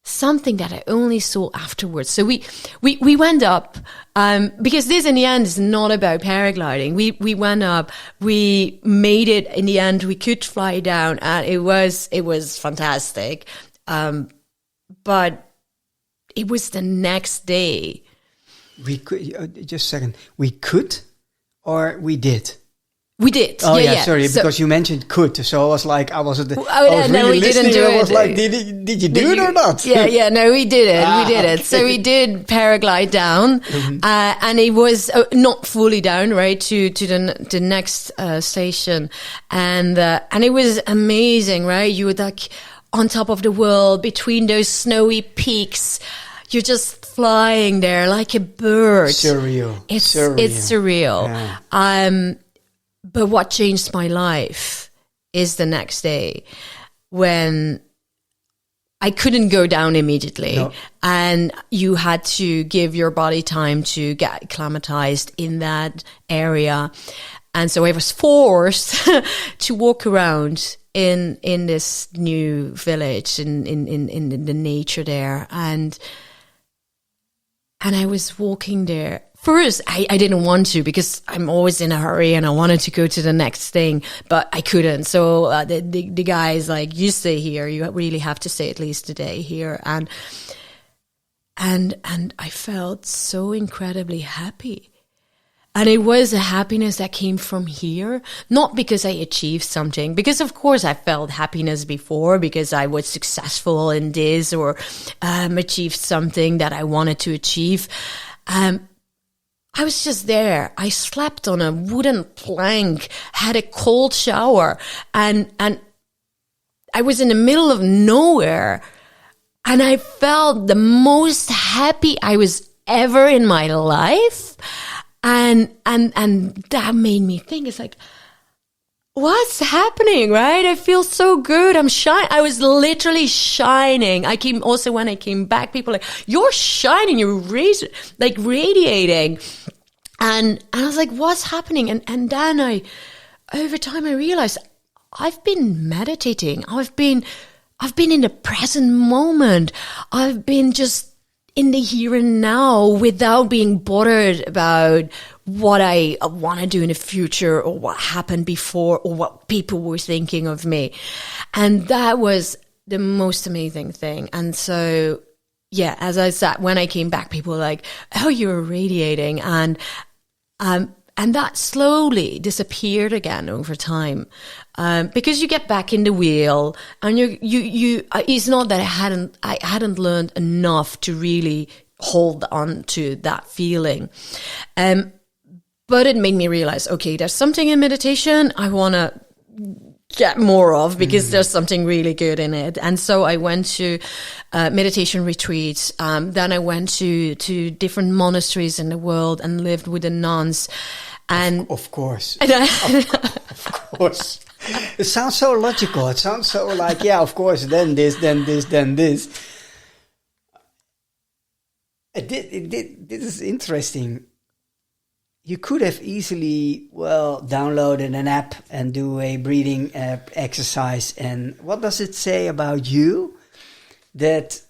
something that I only saw afterwards. So we went up, because this in the end is not about paragliding. We went up, we made it in the end, we could fly down, and it was fantastic. But it was the next day. We could, just a second, we could or we did? We did. Oh yeah, yeah. sorry, So, because you mentioned could, so I was like, I was no, really we didn't listening. do I was it. like, did you do it or not? Yeah, no, we did it. We did Okay. it. So we did paraglide down, and it was not fully down, right, to the next station, and it was amazing, right? You were like on top of the world, between those snowy peaks. You're just flying there like a bird. Surreal. It's surreal. Yeah. But what changed my life is the next day, when I couldn't go down immediately. No. And you had to give your body time to get acclimatized in that area. And so I was forced to walk around in this new village, in the nature there. And I was walking there. First, I didn't want to, because I'm always in a hurry and I wanted to go to the next thing, but I couldn't. So the guy's like, you stay here. You really have to stay at least a day here. And I felt so incredibly happy. And it was a happiness that came from here, not because I achieved something, because of course I felt happiness before, because I was successful in this or achieved something that I wanted to achieve. I was just there. I slept on a wooden plank, had a cold shower, and I was in the middle of nowhere, and I felt the most happy I was ever in my life. And that made me think, it's like, what's happening, right? I feel so good. I was literally shining. When I came back, people were like, you're shining, you're radiating. And I was like, what's happening? And then over time I realized I've been meditating. I've been in the present moment. I've been just in the here and now without being bothered about what I want to do in the future or what happened before or what people were thinking of me. And that was the most amazing thing. And so, yeah, as I said, when I came back, people were like, oh, you're radiating. And that slowly disappeared again over time. Because you get back in the wheel and you it's not that I hadn't learned enough to really hold on to that feeling. But it made me realize, okay, there's something in meditation I want to get more of, because there's something really good in it. And so I went to meditation retreats. Then I went to different monasteries in the world and lived with the nuns. And of course. Of course. It sounds so logical. It sounds so like, yeah, of course, then this, then this, then this. This is interesting. You could have easily, downloaded an app and do a breathing exercise. And what does it say about you that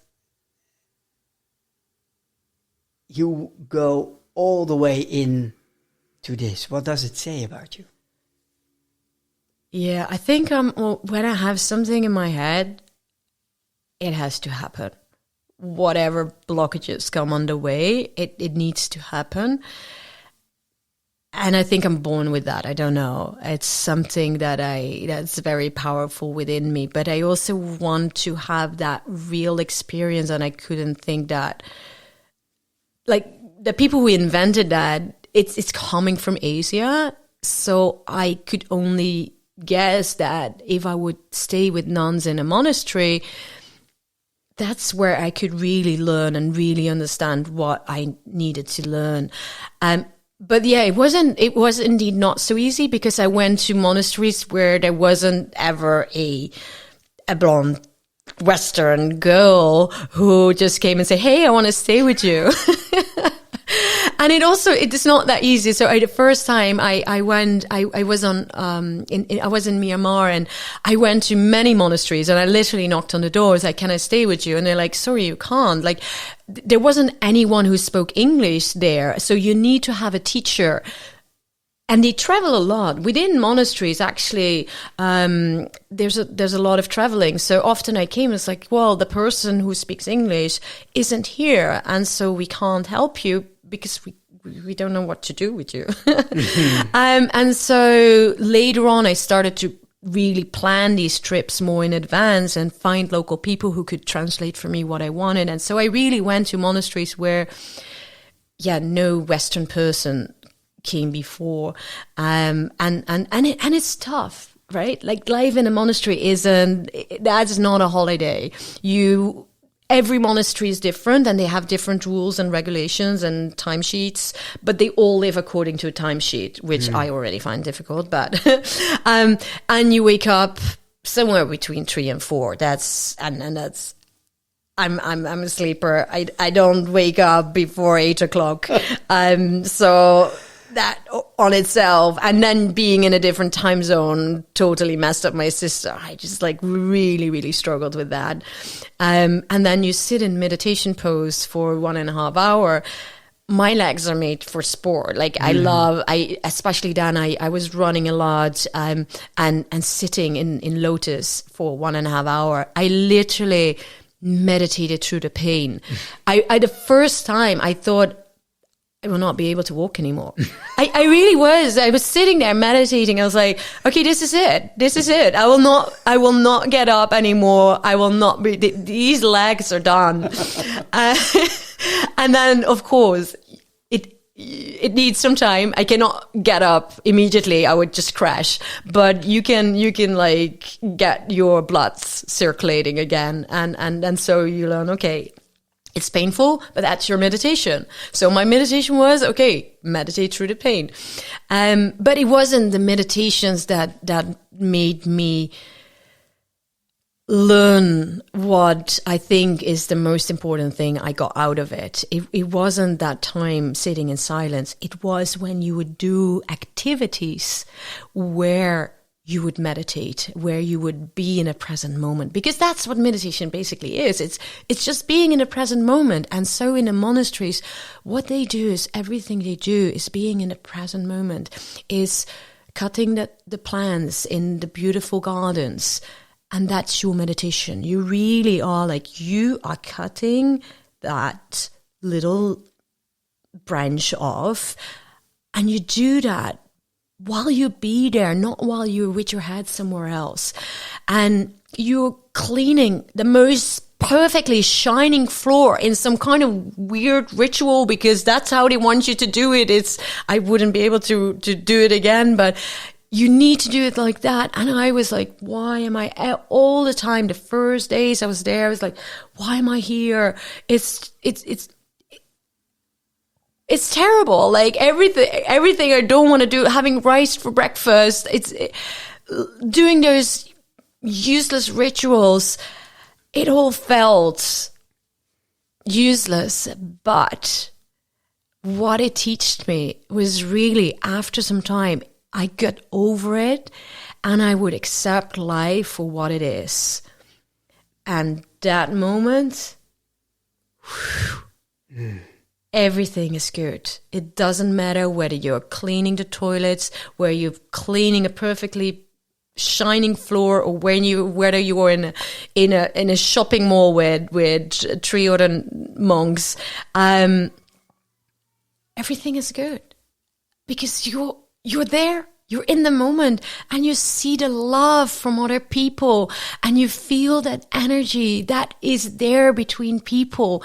you go all the way in to this? What does it say about you? Yeah, I think when I have something in my head, it has to happen. Whatever blockages come on the way, it needs to happen. And I think I'm born with that. I don't know. It's something that's very powerful within me. But I also want to have that real experience. And I couldn't think that, like, the people who invented that, it's coming from Asia. So I could only guess that if I would stay with nuns in a monastery, that's where I could really learn and really understand what I needed to learn. But yeah, it was indeed not so easy, because I went to monasteries where there wasn't ever a blonde Western girl who just came and said, "Hey, I want to stay with you." And it's not that easy. So the first time I went, I was in Myanmar, and I went to many monasteries, and I literally knocked on the doors, like, "Can I stay with you?" And they're like, "Sorry, you can't." Like, there wasn't anyone who spoke English there. So you need to have a teacher. And they travel a lot within monasteries. Actually, there's a lot of traveling. So often I came, it's like, well, the person who speaks English isn't here, and so we can't help you because we don't know what to do with you. And so later on, I started to really plan these trips more in advance and find local people who could translate for me what I wanted. And so I really went to monasteries where, no Western person came before. And it's tough, right? Like, life in a monastery that's not a holiday. Every monastery is different, and they have different rules and regulations and timesheets, but they all live according to a timesheet, which I already find difficult. But and you wake up somewhere between 3 and 4. I'm a sleeper. I don't wake up before 8 o'clock. So that on itself, and then being in a different time zone totally messed up my sister. I just really, really struggled with that. And then you sit in meditation pose for 1.5 hours. My legs are made for sport. Like, especially then I was running a lot, and sitting in lotus for 1.5 hours. I literally meditated through the pain. The first time I thought, I will not be able to walk anymore. I really was. I was sitting there meditating. I was like, okay, this is it. This is it. I will not get up anymore. I will not be, these legs are done. And then, of course, it needs some time. I cannot get up immediately. I would just crash. But you can like get your blood circulating again. And so you learn, okay, it's painful, but that's your meditation. So my meditation was, okay, meditate through the pain. But it wasn't the meditations that made me learn what I think is the most important thing I got out of it. It wasn't that time sitting in silence. It was when you would do activities where you would meditate, where you would be in a present moment, because that's what meditation basically is. It's just being in a present moment. And so in the monasteries, what they do is everything they do is being in a present moment, is cutting the plants in the beautiful gardens. And that's your meditation. You really are you are cutting that little branch off, and you do that while you be there, not while you're with your head somewhere else. And you're cleaning the most perfectly shining floor in some kind of weird ritual, because that's how they want you to do it. I wouldn't be able to do it again, but you need to do it like that. And I was like, why am I all the time? The first days I was there, I was like, why am I here? It's terrible. Like everything I don't want to do, having rice for breakfast, doing those useless rituals. It all felt useless. But what it taught me was really, after some time, I got over it and I would accept life for what it is. And that moment, everything is good. It doesn't matter whether you're cleaning the toilets, whether you're cleaning a perfectly shining floor, or whether you're in a shopping mall with 3 other monks. Everything is good. because you're there. You're in the moment and you see the love from other people and you feel that energy that is there between people.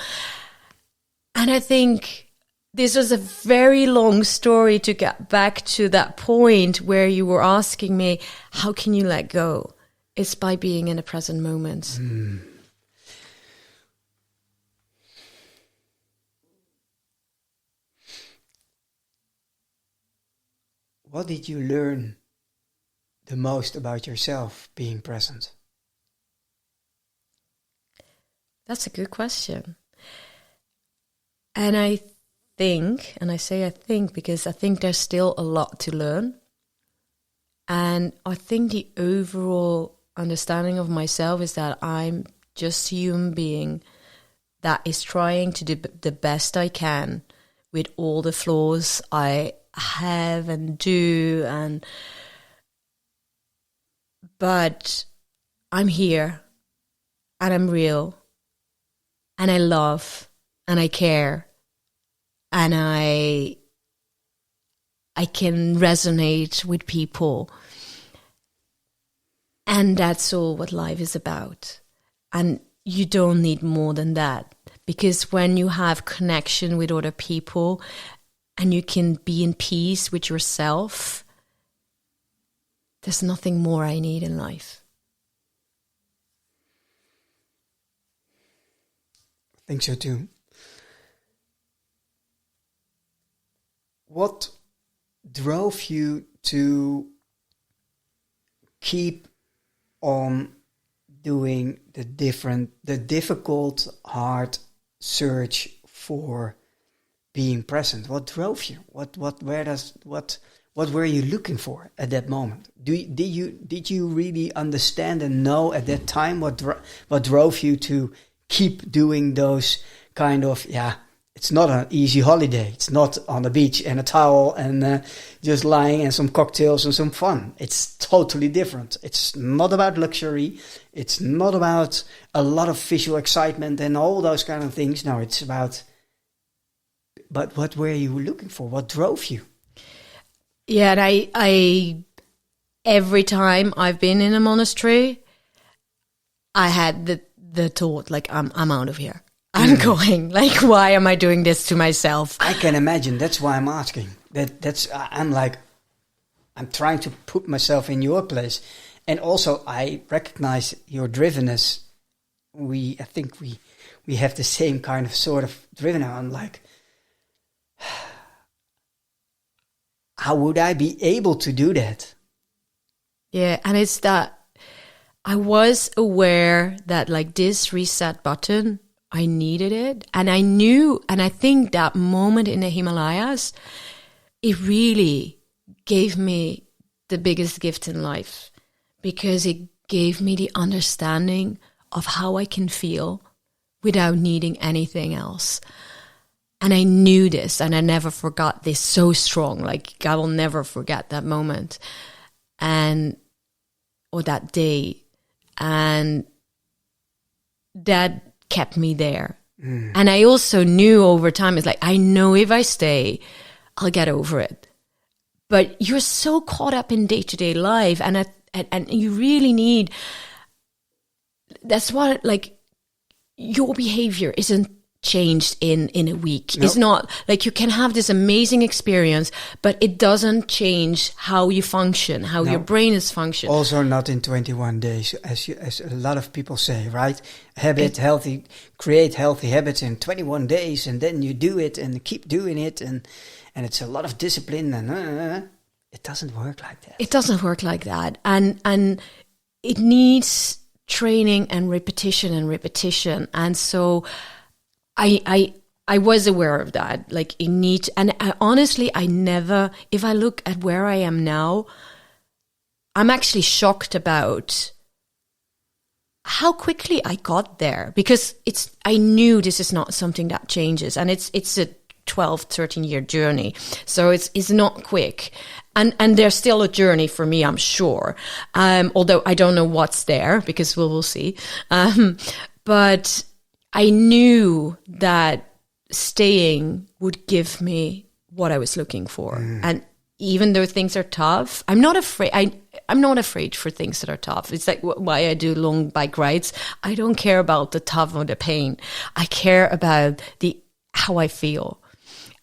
And I think this was a very long story to get back to that point where you were asking me, how can you let go? It's by being in the present moment. What did you learn the most about yourself being present? That's a good question. And I think, and I say I think because I think there's still a lot to learn. And I think the overall understanding of myself is that I'm just a human being that is trying to do the best I can with all the flaws I have and do, but I'm here and I'm real and I love and I care and I can resonate with people, and that's all what life is about. And you don't need more than that, because when you have connection with other people and you can be in peace with yourself, there's nothing more I need in life. I think so too. What drove you to keep on doing the difficult, hard search for being present? What drove you? What were you looking for at that moment? Did you really understand and know at that time what drove you to keep doing those kind of, it's not an easy holiday. It's not on the beach and a towel and just lying and some cocktails and some fun. It's totally different. It's not about luxury. It's not about a lot of visual excitement and all those kind of things. No, it's about, but what were you looking for? What drove you? Yeah, and I every time I've been in a monastery, I had the thought, like, I'm out of here. I'm going. Like, why am I doing this to myself? I can imagine. That's why I'm asking. I'm trying to put myself in your place. And also, I recognize your drivenness. I think we have the same kind of sort of driven. I'm like, how would I be able to do that? Yeah, and it's that I was aware that, like, this reset button, I needed it. And I knew, and I think that moment in the Himalayas, it really gave me the biggest gift in life, because it gave me the understanding of how I can feel without needing anything else. And I knew this, and I never forgot this so strong. Like, I will never forget that moment or that day. And that kept me there. And I also knew over time, it's like, I know if I stay, I'll get over it. But you're so caught up in day-to-day life, and you really need, that's what, like, your behavior isn't changed in a week. Nope. It's not like you can have this amazing experience, but it doesn't change how you function, how your brain is functioning. Also not in 21 days, as a lot of people say, right? Create healthy habits in 21 days, and then you do it and keep doing it, and it's a lot of discipline, and it doesn't work like that. It doesn't work like that, and it needs training and repetition, and so I was aware of that. Like, and honestly, I never, if I look at where I am now, I'm actually shocked about how quickly I got there, because I knew this is not something that changes, and it's a 12, 13 year journey. So it's not quick. And there's still a journey for me, I'm sure. Although I don't know what's there, because we'll see. But I knew that staying would give me what I was looking for. And even though things are tough, I'm not afraid. I'm not afraid for things that are tough. It's like why I do long bike rides. I don't care about the tough or the pain. I care about how I feel.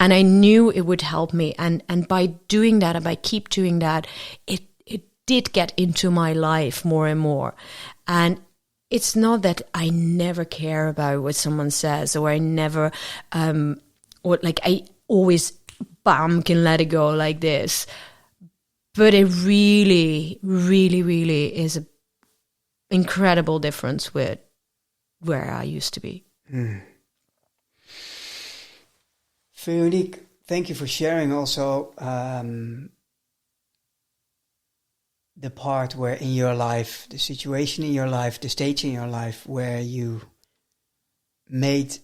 And I knew it would help me. And by doing that, and by keep doing that, it did get into my life more and more. And it's not that I never care about what someone says, or I never, or like I always, bam, can let it go like this. But it really, really, really is an incredible difference with where I used to be. Veroniek, thank you for sharing also the part where in your life, the situation in your life, the stage in your life where you made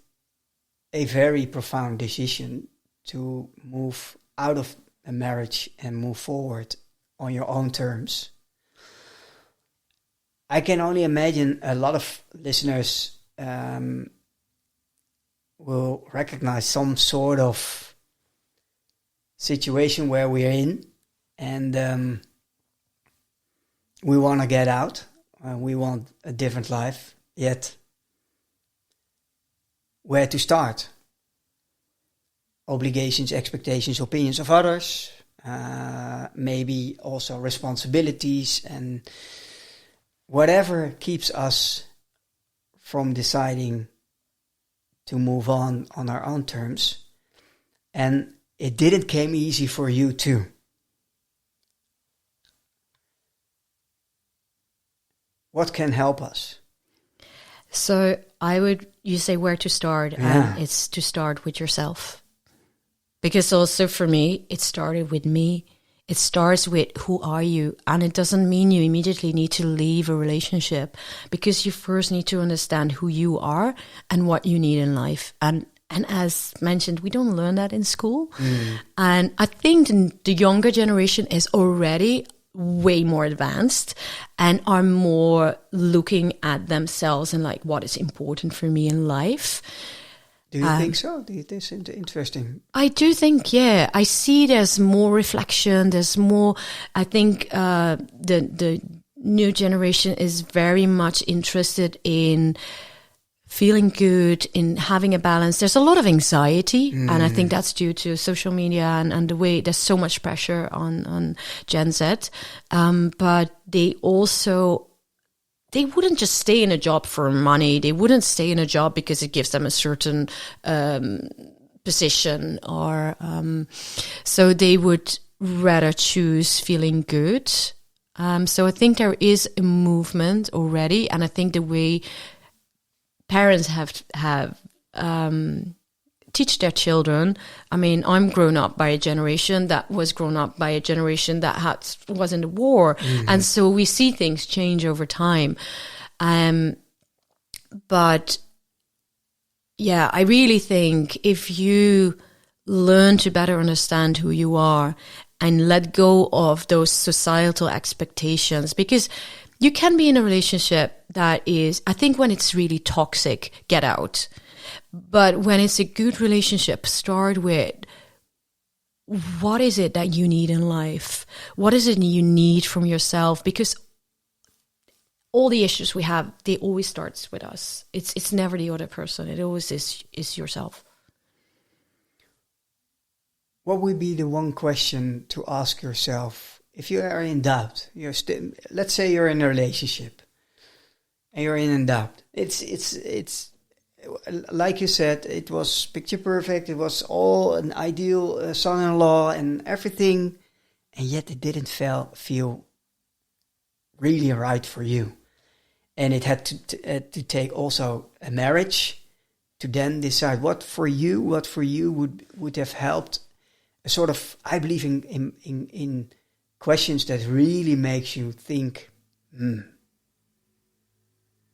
a very profound decision to move out of a marriage and move forward on your own terms. I can only imagine a lot of listeners will recognize some sort of situation where we're in, and we want to get out. We want a different life, yet where to start? Obligations, expectations, opinions of others, maybe also responsibilities, and whatever keeps us from deciding to move on our own terms. And it didn't come easy for you too. What can help us? So you say where to start, and it's to start with yourself. Because also for me, it started with me. It starts with who are you? And it doesn't mean you immediately need to leave a relationship, because you first need to understand who you are and what you need in life. And as mentioned, we don't learn that in school. And I think the younger generation is already way more advanced and are more looking at themselves and like, what is important for me in life? Do you think so? This is interesting. I do think, yeah. I see there's more reflection. There's more. I think the new generation is very much interested in feeling good, in having a balance. There's a lot of anxiety, and I think that's due to social media and the way there's so much pressure on Gen Z. But they wouldn't just stay in a job for money. They wouldn't stay in a job because it gives them a certain position, or so they would rather choose feeling good. So I think there is a movement already, and I think the way parents have teach their children. I mean, I'm grown up by a generation that was grown up by a generation that was in the war. And so we see things change over time. But yeah, I really think if you learn to better understand who you are and let go of those societal expectations, because you can be in a relationship that is, I think when it's really toxic, get out. But when it's a good relationship, start with what is it that you need in life? What is it you need from yourself? Because all the issues we have, they always starts with us. It's never the other person. It always is yourself. What would be the one question to ask yourself if you are in doubt? Let's say you're in a relationship and you're in doubt. It's like you said, it was picture perfect. It was all an ideal son-in-law and everything, and yet it didn't feel really right for you. And it had to take also a marriage to then decide what for you would have helped. A sort of, I believe in questions that really makes you think,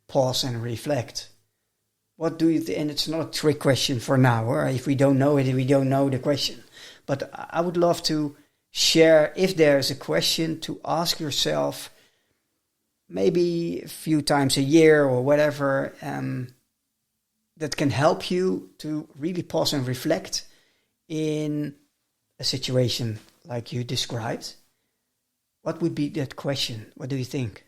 pause and reflect. What do you think? And it's not a trick question for now, or if we don't know it, we don't know the question. But I would love to share, if there's a question, to ask yourself maybe a few times a year or whatever, that can help you to really pause and reflect in a situation like you described, what would be that question? What do you think?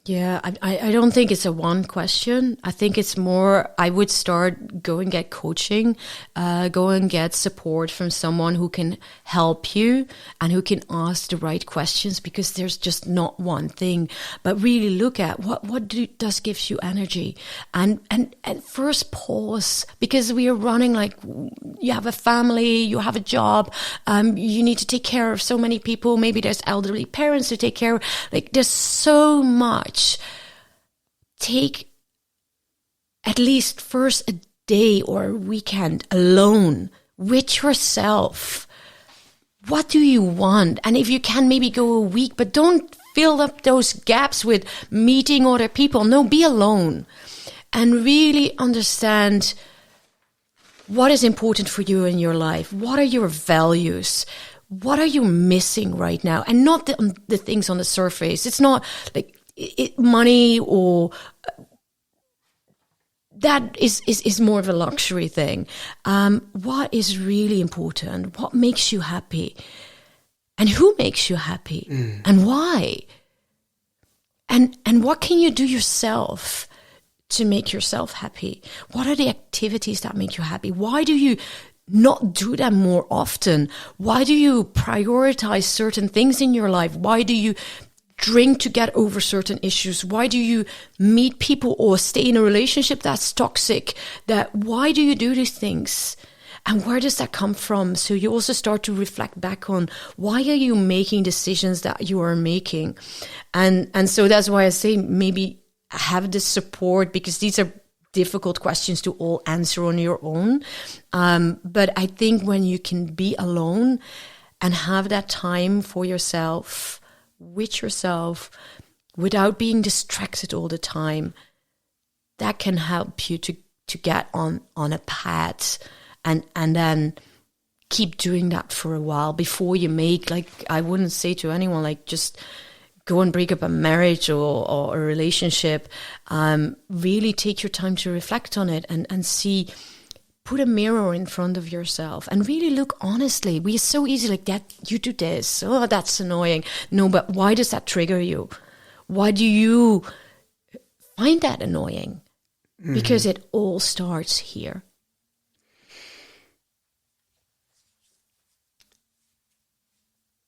Yeah, I don't think it's a one question. I think it's more, I would start, go and get coaching, go and get support from someone who can help you and who can ask the right questions, because there's just not one thing. But really look at what does gives you energy, and first pause, because we are running like, you have a family, you have a job, you need to take care of so many people. Maybe there's elderly parents to take care of. Like, there's so much. Take at least first a day or a weekend alone with yourself. What do you want? And if you can, maybe go a week, but don't fill up those gaps with meeting other people. No, be alone and really understand what is important for you in your life. What are your values? What are you missing right now? And not the things on the surface. It's not like money, or that is more of a luxury thing. What is really important? What makes you happy? And who makes you happy? And why? And what can you do yourself to make yourself happy? What are the activities that make you happy? Why do you not do them more often? Why do you prioritize certain things in your life? Why do you drink to get over certain issues? Why do you meet people or stay in a relationship that's toxic? Why do you do these things? And where does that come from? So you also start to reflect back on, why are you making decisions that you are making? And so that's why I say maybe have the support, because these are difficult questions to all answer on your own. But I think when you can be alone and have that time for yourself, with yourself, without being distracted all the time, that can help you to get on a path, and then keep doing that for a while before you make, like, I wouldn't say to anyone, like, just go and break up a marriage or a relationship. Really take your time to reflect on it and see. Put a mirror in front of yourself and really look honestly. We're so easy like that. You do this. Oh, that's annoying. No, but why does that trigger you? Why do you find that annoying? Because it all starts here.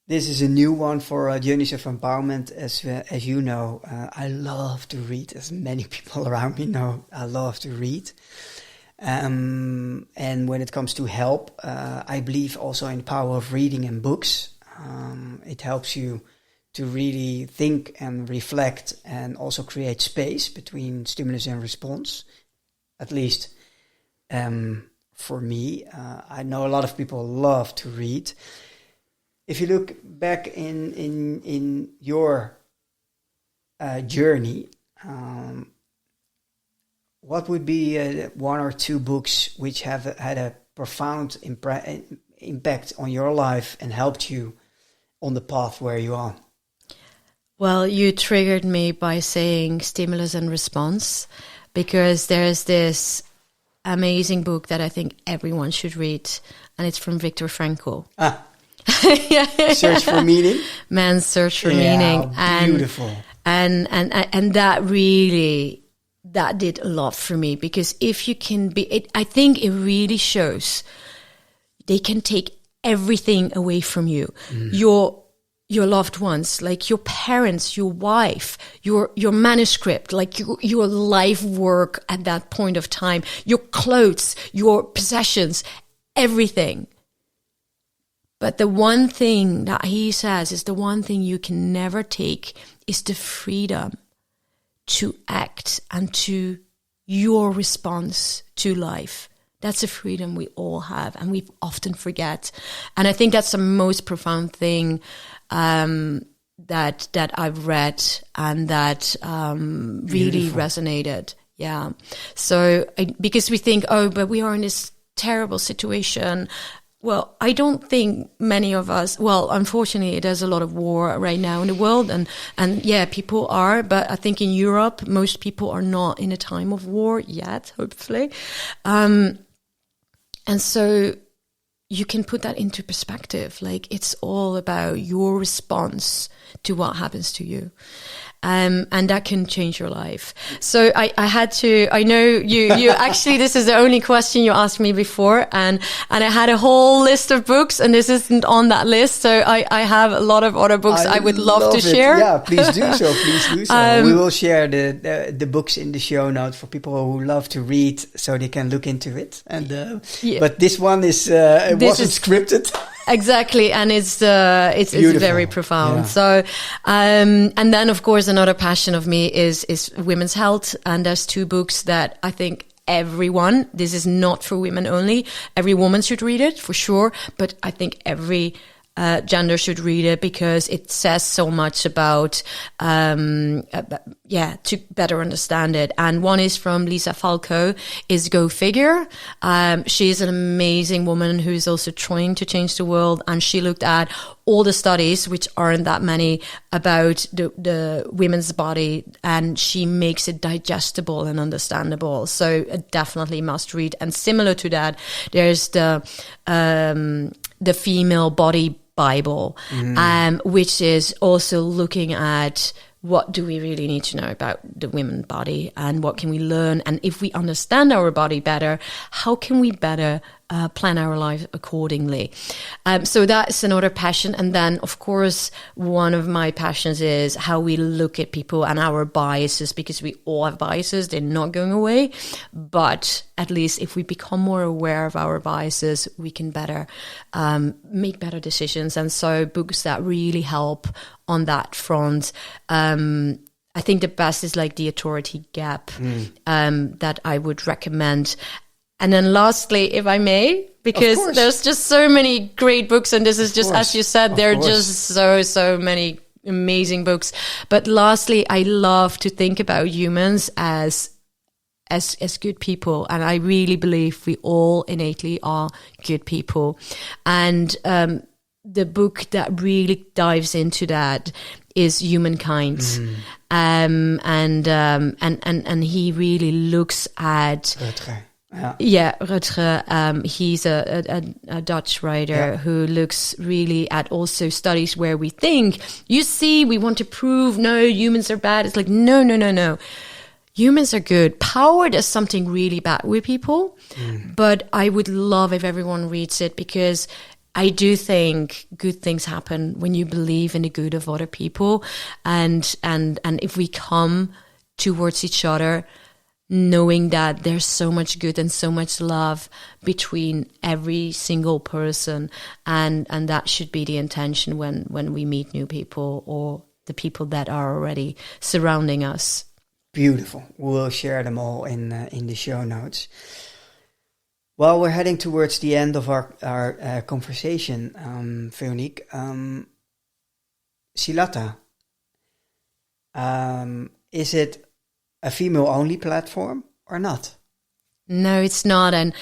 This is a new one for Journeys of Empowerment. As you know, I love to read. As many people around me know, I love to read. And when it comes to help, I believe also in the power of reading and books. It helps you to really think and reflect, and also create space between stimulus and response. At least for me, I know a lot of people love to read. If you look back in your journey, what would be one or two books which have had a profound impact on your life and helped you on the path where you are? Well, you triggered me by saying stimulus and response, because there's this amazing book that I think everyone should read, and it's from Viktor Frankl. Search for Meaning? Man's Search for Meaning. Beautiful. And that really... that did a lot for me, because if you can be, I think it really shows they can take everything away from you. Your loved ones, like your parents, your wife, your manuscript, like your life work at that point of time, your clothes, your possessions, everything. But the one thing that he says is the one thing you can never take is the freedom to act and to your response to life. That's a freedom we all have, and we often forget. And I think that's the most profound thing that I've read, and that really resonated. Yeah. So because we think, oh, but we are in this terrible situation. Well, I don't think many of us, well, unfortunately, there's a lot of war right now in the world, and yeah, people are, but I think in Europe, most people are not in a time of war yet, hopefully. And so you can put that into perspective. Like, it's all about your response to what happens to you. And that can change your life. So I know you actually, this is the only question you asked me before. And I had a whole list of books, and this isn't on that list. So I have a lot of other books I would love to share. Yeah, please do so. Please do so. We will share the books in the show notes for people who love to read, so they can look into it. And but this one wasn't scripted. Exactly, and it's very profound. Yeah. So, and then of course another passion of me is women's health, and there's 2 books that I think everyone. This is not for women only. Every woman should read it for sure, but I think every gender should read it, because it says so much about, to better understand it. And one is from Lisa Falco, is Go Figure. She's an amazing woman who's also trying to change the world. And she looked at all the studies, which aren't that many, about the women's body, and she makes it digestible and understandable. So definitely must read. And similar to that, there's the Female Body Bible, which is also looking at what do we really need to know about the women body, and what can we learn, and if we understand our body better, how can we better plan our life accordingly. So that's another passion. And then, of course, one of my passions is how we look at people and our biases, because we all have biases. They're not going away. But at least if we become more aware of our biases, we can better make better decisions. And so books that really help on that front. I think the best is like The Authority Gap, that I would recommend. And then lastly, if I may, because there's just so many great books, and this is just, as you said, there are just so many amazing books. But lastly, I love to think about humans as good people. And I really believe we all innately are good people. And the book that really dives into that is Humankind. And he really looks at Rutger. He's a Dutch writer who looks really at also studies where we think, we want to prove, no, humans are bad. It's like, no. Humans are good. Power does something really bad with people. But I would love if everyone reads it, because I do think good things happen when you believe in the good of other people. And if we come towards each other, knowing that there's so much good and so much love between every single person, and that should be the intention when we meet new people, or the people that are already surrounding us. Beautiful. We'll share them all in the show notes. Well, we're heading towards the end of our conversation, Veroniek. Silatha, is it a female-only platform or not? No, it's not. And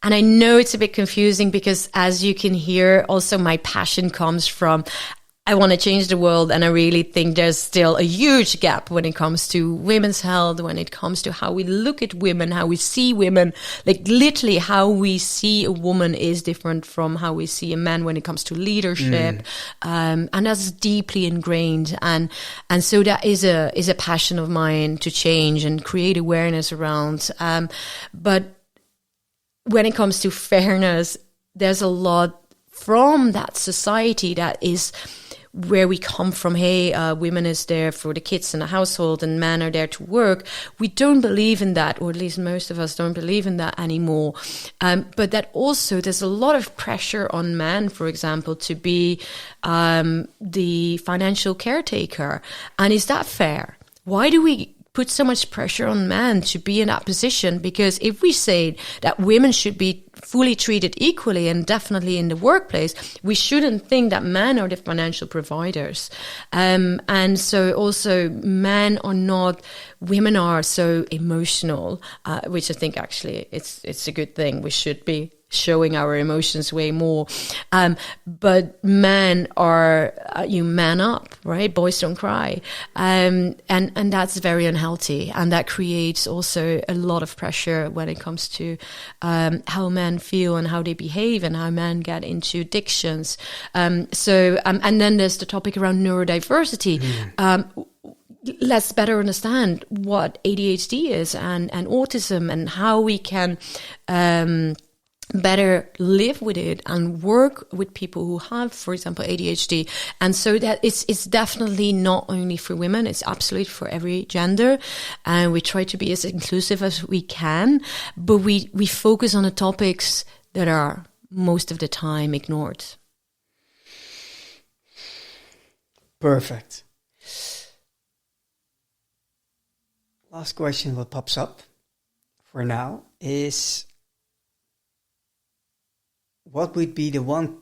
I know it's a bit confusing, because as you can hear, also my passion comes from, I want to change the world. And I really think there's still a huge gap when it comes to women's health, when it comes to how we look at women, how we see women. Like, literally how we see a woman is different from how we see a man when it comes to leadership. And that's deeply ingrained. And so that is a passion of mine, to change and create awareness around. But when it comes to fairness, there's a lot from that society that is where we come from. Hey, women is there for the kids in the household, and men are there to work. We don't believe in that, or at least most of us don't believe in that anymore. But that also, there's a lot of pressure on men, for example, to be the financial caretaker. And is that fair? Why do we put so much pressure on men to be in that position? Because if we say that women should be fully treated equally, and definitely in the workplace, we shouldn't think that men are the financial providers. And so also men are not, women are so emotional, which I think actually it's a good thing. We should be showing our emotions way more. But men are, you man up, right? Boys don't cry. And that's very unhealthy. And that creates also a lot of pressure when it comes to how men feel and how they behave and how men get into addictions. And then there's the topic around neurodiversity. Let's better understand what ADHD is and autism, and how we can better live with it and work with people who have, for example, ADHD. And so that it's definitely not only for women, it's absolutely for every gender. And we try to be as inclusive as we can, but we focus on the topics that are most of the time ignored. Perfect. Last question that pops up for now is, what would be the one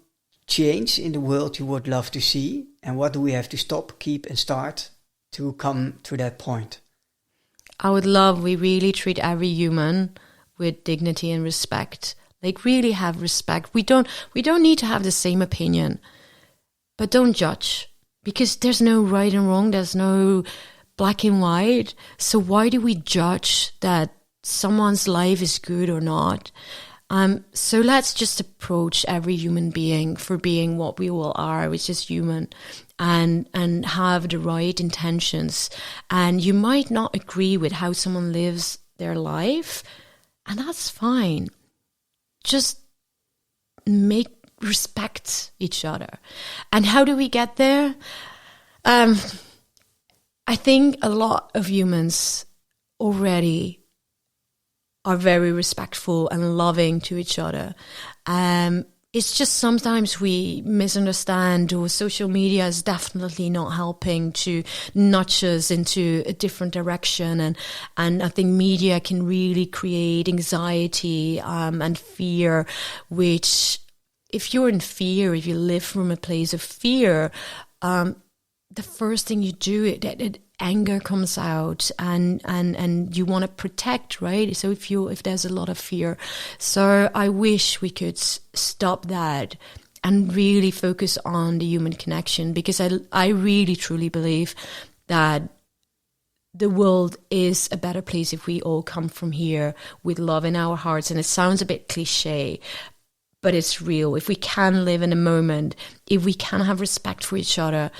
change in the world you would love to see? And what do we have to stop, keep, and start to come to that point? I would love we really treat every human with dignity and respect. Like, really have respect. We don't need to have the same opinion, but don't judge, because there's no right and wrong. There's no black and white. So why do we judge that someone's life is good or not? So let's just approach every human being for being what we all are, which is human, and have the right intentions. And you might not agree with how someone lives their life, and that's fine. Just respect each other. And how do we get there? I think a lot of humans already are very respectful and loving to each other. It's just sometimes we misunderstand, or social media is definitely not helping to nudge us into a different direction. And I think media can really create anxiety and fear, which, if you're in fear, if you live from a place of fear, the first thing you do, it anger comes out, and you want to protect, right? So if there's a lot of fear, so I wish we could stop that and really focus on the human connection, because I really truly believe that the world is a better place if we all come from here with love in our hearts. And it sounds a bit cliche, but it's real. If we can live in a moment, if we can have respect for each other,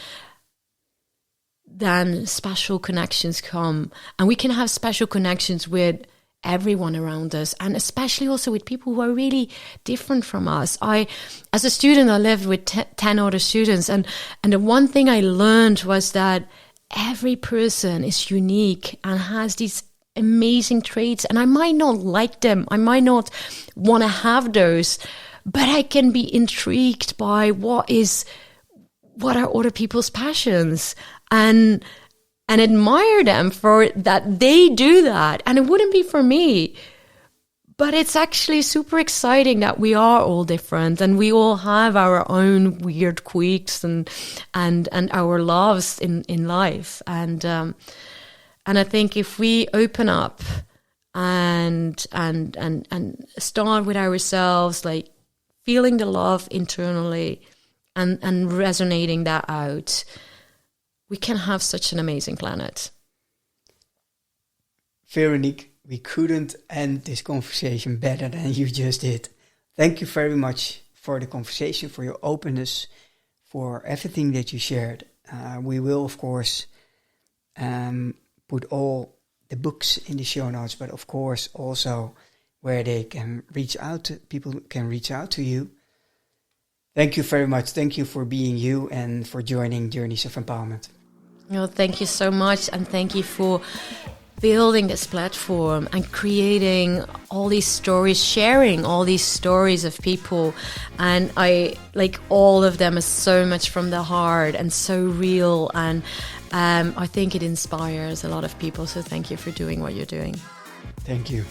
then special connections come, and we can have special connections with everyone around us, and especially also with people who are really different from us. As a student, I lived with 10 other students, and the one thing I learned was that every person is unique and has these amazing traits, and I might not like them, I might not want to have those, but I can be intrigued by what are other people's passions, and admire them for that they do that. And it wouldn't be for me, but it's actually super exciting that we are all different, and we all have our own weird quirks and our loves in life. And I think if we open up and start with ourselves, like feeling the love internally and resonating that out, we can have such an amazing planet. Veroniek, we couldn't end this conversation better than you just did. Thank you very much for the conversation, for your openness, for everything that you shared. We will, of course, put all the books in the show notes, but of course also where they can reach out, people can reach out to you. Thank you very much. Thank you for being you and for joining Journeys of Empowerment. Well, thank you so much, and thank you for building this platform and creating all these stories, sharing all these stories of people. And I like all of them are so much from the heart and so real, and I think it inspires a lot of people. So thank you for doing what you're doing. Thank you.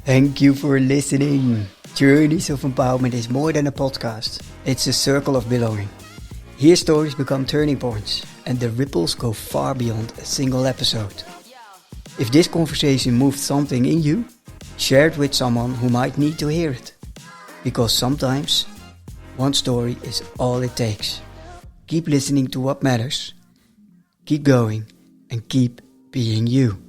Thank you for listening. Journeys of Empowerment is more than a podcast. It's a circle of belonging. Here stories become turning points, and the ripples go far beyond a single episode. If this conversation moved something in you, Share it with someone who might need to hear it. Because sometimes, one story is all it takes. Keep listening to what matters. Keep going and keep being you.